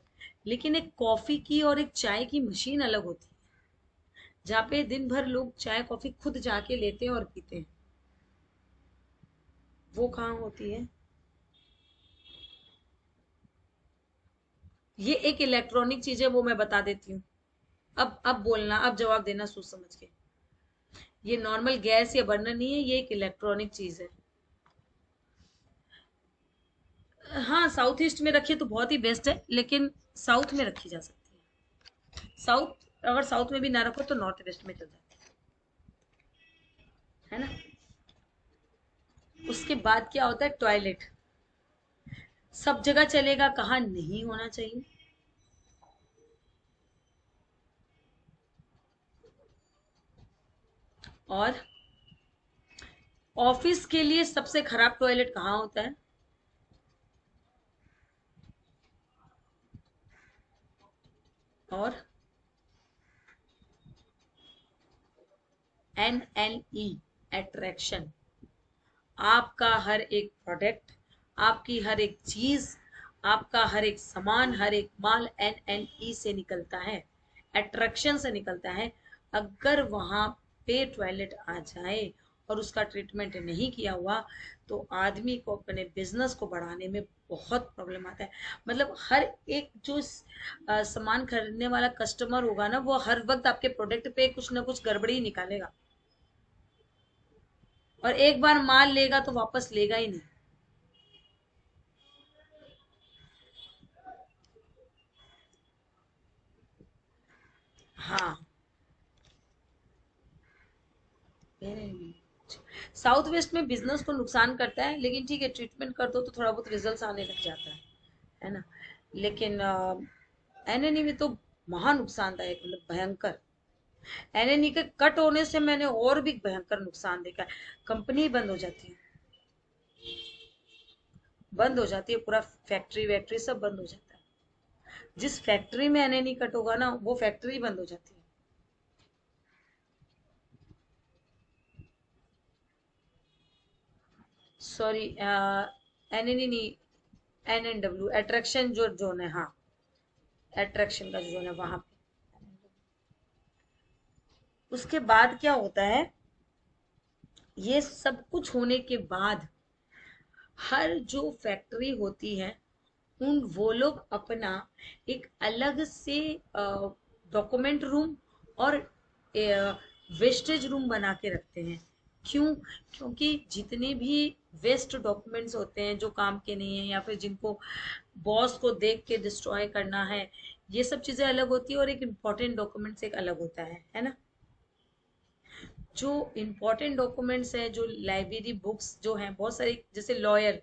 A: लेकिन एक कॉफी की और एक चाय की मशीन अलग होती है, जहाँ पे दिन भर लोग चाय कॉफी खुद जाके लेते हैं और पीते हैं। वो कहाँ होती है? ये एक इलेक्ट्रॉनिक चीज है, वो मैं बता देती हूँ। अब बोलना, अब जवाब देना सोच समझ के। ये नॉर्मल गैस या बर्नर नहीं है, ये एक इलेक्ट्रॉनिक चीज है। हाँ साउथ ईस्ट में रखिए तो बहुत ही बेस्ट है, लेकिन साउथ में रखी जा सकती है। साउथ, अगर साउथ में भी ना रखो तो नॉर्थ वेस्ट में चल जाती है ना। उसके बाद क्या होता है, टॉयलेट। सब जगह चलेगा, कहाँ नहीं होना चाहिए। और ऑफिस के लिए सबसे खराब टॉयलेट कहाँ होता है? और NLE, अट्रैक्शन। आपका हर एक प्रोडक्ट, आपकी हर एक चीज, आपका हर एक सामान, हर एक माल NLE से निकलता है, अट्रैक्शन से निकलता है। अगर वहां पे टॉयलेट आ जाए और उसका ट्रीटमेंट नहीं किया हुआ तो आदमी को अपने बिजनेस को बढ़ाने में बहुत प्रॉब्लम आता है। मतलब हर एक जो सामान खरीदने वाला कस्टमर होगा ना, वो हर वक्त आपके प्रोडक्ट पे कुछ ना कुछ गड़बड़ी निकालेगा, और एक बार माल लेगा तो वापस लेगा ही नहीं। हाँ, साउथ वेस्ट में बिजनेस को नुकसान करता है, लेकिन ठीक है ट्रीटमेंट कर दो तो थोड़ा बहुत रिजल्ट आने लग जाता है ना। लेकिन एनएनई में तो महा नुकसानदायक, मतलब भयंकर। एनएनई के कट होने से मैंने और भी भयंकर नुकसान देखा है, कंपनी बंद हो जाती है, बंद हो जाती है, पूरा फैक्ट्री वैक्ट्री सब बंद हो जाता है। जिस फैक्ट्री में एनएनई कट होगा ना वो फैक्ट्री बंद हो जाती है। सॉरी, एनएनई नहीं, NNW, अट्रैक्शन जो जोन है, हाँ, अट्रैक्शन का जो जोन है वहां पे। उसके बाद क्या होता है, ये सब कुछ होने के बाद हर जो फैक्ट्री होती है उन वो लोग अपना एक अलग से डॉक्यूमेंट रूम और वेस्टेज रूम बना के रखते हैं। क्यों? क्योंकि जितने भी वेस्ट डॉक्यूमेंट्स होते हैं जो काम के नहीं है, या फिर जिनको बॉस को देख के डिस्ट्रॉय करना है, ये सब चीजें अलग होती है, और एक इम्पोर्टेंट डॉक्यूमेंट्स एक अलग होता है ना। जो इम्पोर्टेंट डॉक्यूमेंट्स है, जो लाइब्रेरी बुक्स जो हैं बहुत सारी, जैसे लॉयर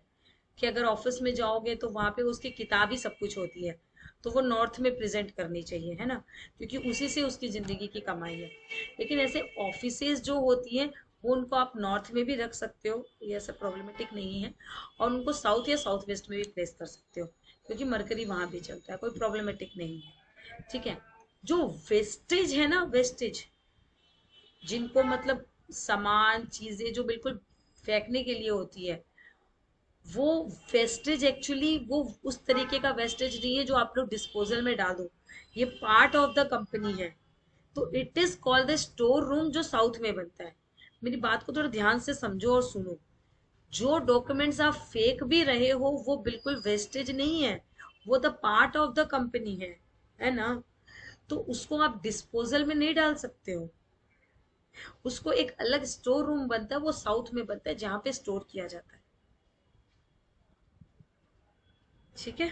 A: कि अगर ऑफिस में जाओगे तो वहां पे उसकी किताब ही सब कुछ होती है, तो वो नॉर्थ में प्रेजेंट करनी चाहिए, है ना, क्योंकि उसी से उसकी जिंदगी की कमाई है। लेकिन ऐसे ऑफिसेज जो होती हैं, वो उनको आप नॉर्थ में भी रख सकते हो, ये ऐसा प्रॉब्लमेटिक नहीं है, और उनको साउथ या साउथ वेस्ट में भी प्लेस कर सकते हो, क्योंकि मरकरी वहां भी चलता है, कोई प्रॉब्लमेटिक नहीं है। ठीक है। जो वेस्टेज है ना, वेस्टेज, जिनको मतलब सामान चीजें जो बिल्कुल फेंकने के लिए होती है, वो वेस्टेज एक्चुअली वो उस तरीके का वेस्टेज नहीं है जो आप लोग डिस्पोजल में डाल दो। ये पार्ट ऑफ द कंपनी है, तो it is called the store room, जो साउथ में बनता है। मेरी बात को थोड़ा ध्यान से समझो और सुनो। जो डॉक्यूमेंट्स आप फेक भी रहे हो वो बिल्कुल वेस्टेज नहीं है, वो the part of the company है ना। तो उसको आप डिस्पोजल में नहीं डाल सकते हो, उसको एक अलग स्टोर रूम बनता है, वो साउथ में बनता है जहां पे स्टोर किया जाता है। ठीक है।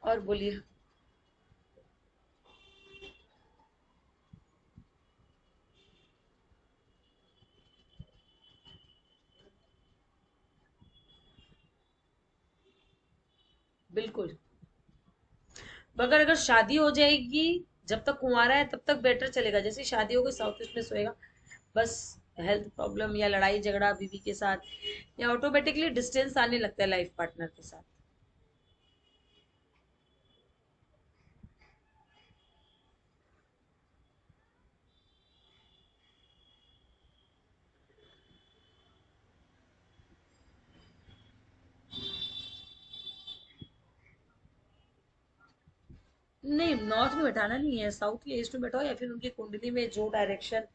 A: और बोलिए। बिल्कुल। मगर अगर शादी हो जाएगी, जब तक कुंवारा है तब तक बेटर चलेगा, जैसे ही शादी हो गई साउथ ईस्ट में सोएगा, बस हेल्थ प्रॉब्लम या लड़ाई झगड़ा बीवी के साथ, या ऑटोमेटिकली डिस्टेंस आने लगता है लाइफ पार्टनर के साथ। नहीं, नॉर्थ में बैठाना नहीं है, साउथ या ईस्ट में बैठाओ, या फिर उनकी कुंडली में जो डायरेक्शन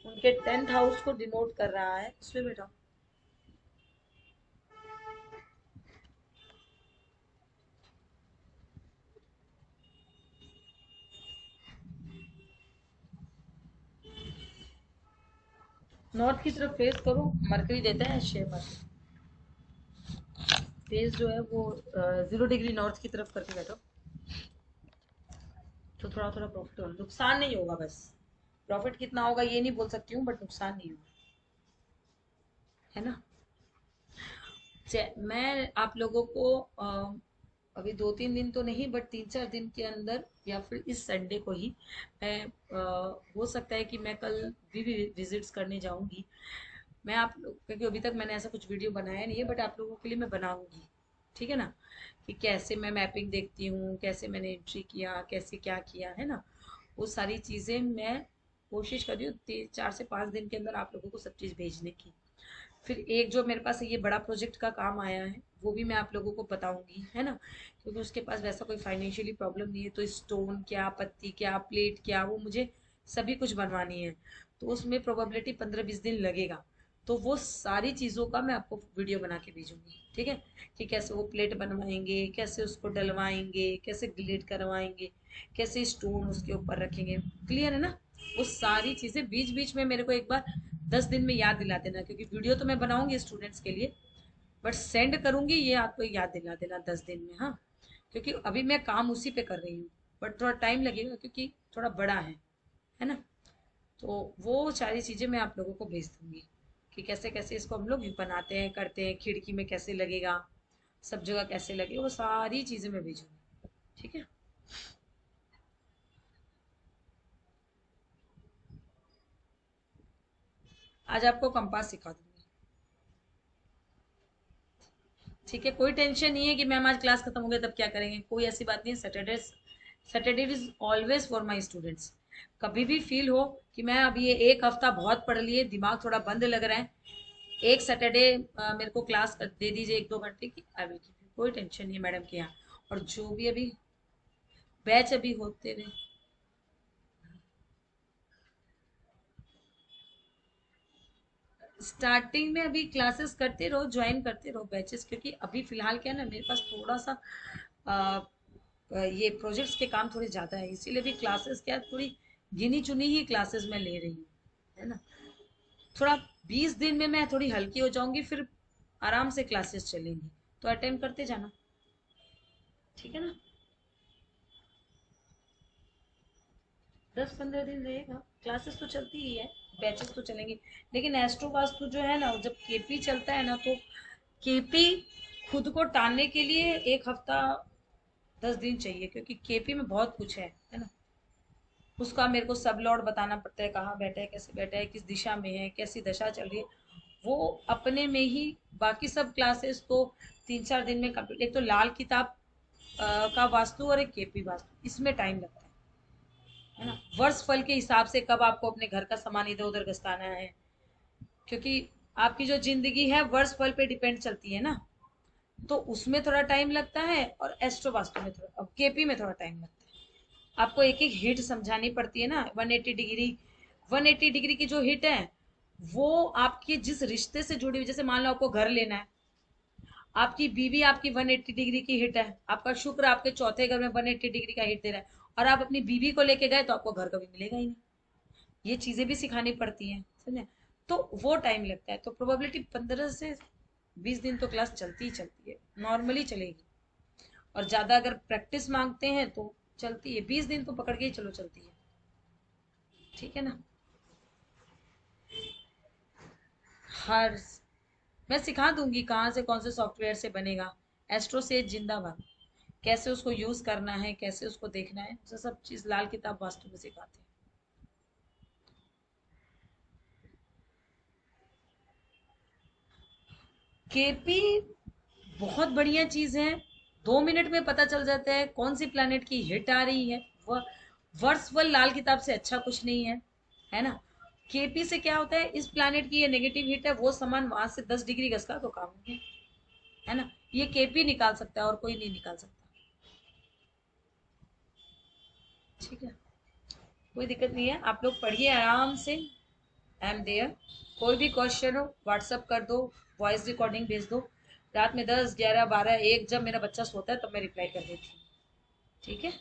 A: उनके 10th हाउस को डिनोट कर रहा है उसमें बैठाओ। नॉर्थ की तरफ फेस करो, मरकरी देता है शेयर मार्केट। फेस जो है वो 0 डिग्री नॉर्थ की तरफ करके बैठो, तो थोड़ा थोड़ा प्रॉफिट होगा, नुकसान नहीं होगा बस। प्रॉफिट कितना होगा ये नहीं बोल सकती हूँ, बट नुकसान नहीं होगा, है ना। मैं आप लोगों को अभी 2-3 दिन तो नहीं, बट 3-4 दिन के अंदर, या फिर इस संडे को ही मैं हो सकता है कि मैं कल भी विजिट्स करने जाऊंगी। मैं आप लोग, क्योंकि अभी तक मैंने ऐसा कुछ वीडियो बनाया नहीं है, बट आप लोगों के लिए मैं बनाऊंगी। ठीक है ना, कि कैसे मैं मैपिंग देखती हूँ, कैसे मैंने एंट्री किया, कैसे क्या किया, है ना। वो सारी चीजें मैं कोशिश कर रही हूँ 4 से 5 दिन के अंदर आप लोगों को सब चीज भेजने की। फिर एक जो मेरे पास ये बड़ा प्रोजेक्ट का काम आया है, वो भी मैं आप लोगों को बताऊंगी, है ना, क्योंकि उसके पास वैसा कोई फाइनेंशियली प्रॉब्लम नहीं है, तो स्टोन क्या, पत्ती क्या, प्लेट क्या, वो मुझे सभी कुछ बनवानी है, तो उसमें प्रोबेबिलिटी 15-20 दिन लगेगा। तो वो सारी चीज़ों का मैं आपको वीडियो बना के भेजूंगी, ठीक है, कि कैसे वो प्लेट बनवाएंगे, कैसे उसको डलवाएंगे, कैसे ग्लेड करवाएंगे, कैसे स्टोन उसके ऊपर रखेंगे। क्लियर है ना। वो सारी चीज़ें बीच बीच में मेरे को एक बार 10 दिन में याद दिला देना, क्योंकि वीडियो तो मैं बनाऊंगी स्टूडेंट्स के लिए, बट सेंड करूंगी ये आपको याद दिला देना 10 दिन में, हाँ। क्योंकि अभी मैं काम उसी पे कर रही हूँ, बट थोड़ा टाइम लगेगा क्योंकि थोड़ा बड़ा है ना। तो वो सारी चीजें मैं आप लोगों को भेज दूंगी, कि कैसे कैसे इसको हम लोग बनाते हैं, करते हैं, खिड़की में कैसे लगेगा, सब जगह कैसे लगेगा, वो सारी चीजें मैं भेजूंगी। ठीक है। आज आपको कंपास सिखा दूंगी। ठीक है, कोई टेंशन नहीं है कि मैम आज क्लास खत्म हो गया तब क्या करेंगे, कोई ऐसी बात नहीं है। Saturday, Saturday is always for my students. कभी भी फील हो कि मैं अभी ये एक हफ्ता बहुत पढ़ लिए, दिमाग थोड़ा बंद लग रहा है, एक सैटरडे मेरे को क्लास दे दीजिए 1-2 घंटे की, आई विल गिव यू, कोई टेंशन नहीं है मैडम के यहाँ। और जो भी अभी बैच अभी होते रहे। स्टार्टिंग में अभी क्लासेस करते रहो, ज्वाइन करते रहो बैचेस, क्योंकि अभी फिलहाल क्या है ना, मेरे पास थोड़ा सा ये प्रोजेक्ट्स के काम थोड़े ज़्यादा है, इसीलिए भी क्लासेस क्या है, थोड़ी गिनी चुनी ही क्लासेस मैं ले रही हूँ, है ना। थोड़ा 20 दिन में मैं थोड़ी हल्की हो जाऊंगी, फिर आराम से क्लासेस चलेंगी, तो अटेंड करते जाना, ठीक है ना। 10-15 दिन रहेगा, क्लासेस तो चलती ही है, बैचेस तो चलेंगे। लेकिन एस्ट्रो वास्तु जो है ना, जब केपी चलता है ना, तो केपी खुद को टालने के लिए 1 हफ्ता 10 दिन चाहिए, क्योंकि केपी में बहुत कुछ है ना। उसका मेरे को सब लॉर्ड बताना पड़ता है, कहाँ बैठा है, कैसे बैठा है, किस दिशा में है, कैसी दशा चल रही है, वो अपने में ही। बाकी सब क्लासेस तो 3-4 दिन में कंप्लीट। एक तो लाल किताब का वास्तु और एक केपी वास्तु, इसमें टाइम लगता है ना। वर्ष फल के हिसाब से कब आपको अपने घर का सामान इधर उधर घसताना है, क्योंकि आपकी जो जिंदगी है वर्ष फल पे डिपेंड चलती है ना, तो उसमें थोड़ा टाइम लगता है, और एस्ट्रो वास्तु में थोड़ा, अब केपी में थोड़ा टाइम लगता है। आपको एक एक हिट समझानी पड़ती है ना, 180 डिग्री। 180 डिग्री की जो हिट है, वो आपके जिस रिश्ते से जुड़ी हुई, जैसे मान लो आपको घर लेना है, आपकी बीवी आपकी 180 डिग्री की हिट है, आपका शुक्र आपके चौथे घर में 180 डिग्री का हिट दे रहा है, और आप अपनी बीवी को लेके गए तो आपको घर कभी मिलेगा ही नहीं। ये चीजें भी सिखानी पड़ती हैं, समझे। तो वो टाइम लगता है, तो प्रोबेबिलिटी 15 से 20 दिन तो क्लास चलती ही चलती है, नॉर्मली चलेगी। और ज्यादा अगर प्रैक्टिस मांगते हैं तो चलती है, 20 दिन तो पकड़ के ही चलो, चलती है, ठीक है ना। हर मैं सिखा दूंगी कहाँ से कौन से सॉफ्टवेयर से बनेगा। एस्ट्रो से जिंदाबाद। कैसे उसको यूज करना है, कैसे उसको देखना है, वो सब चीज लाल किताब वास्तु में सिखाते हैं। केपी बहुत बढ़िया चीज है, 2 मिनट में पता चल जाता है कौन सी प्लैनेट की हिट आ रही है। वह वर्सवल लाल किताब से अच्छा कुछ नहीं है ना। केपी से क्या होता है, इस प्लैनेट की ये नेगेटिव हिट है, वो सामान वहां से 10 डिग्री घसका तो काम हो गया, है ना। ये केपी निकाल सकता है और कोई नहीं निकाल सकता, ठीक है। कोई दिक्कत नहीं है, आप लोग पढ़िए आराम से, आई एम देयर। कोई भी क्वेश्चन हो व्हाट्सअप कर दो, वॉइस रिकॉर्डिंग भेज दो। रात में 10, 11, 12, 1 जब मेरा बच्चा सोता है तब मैं रिप्लाई कर देती हूँ, ठीक है।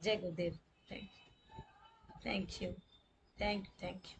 A: जय गुरुदेव। Thank thank you, thank you, thank you.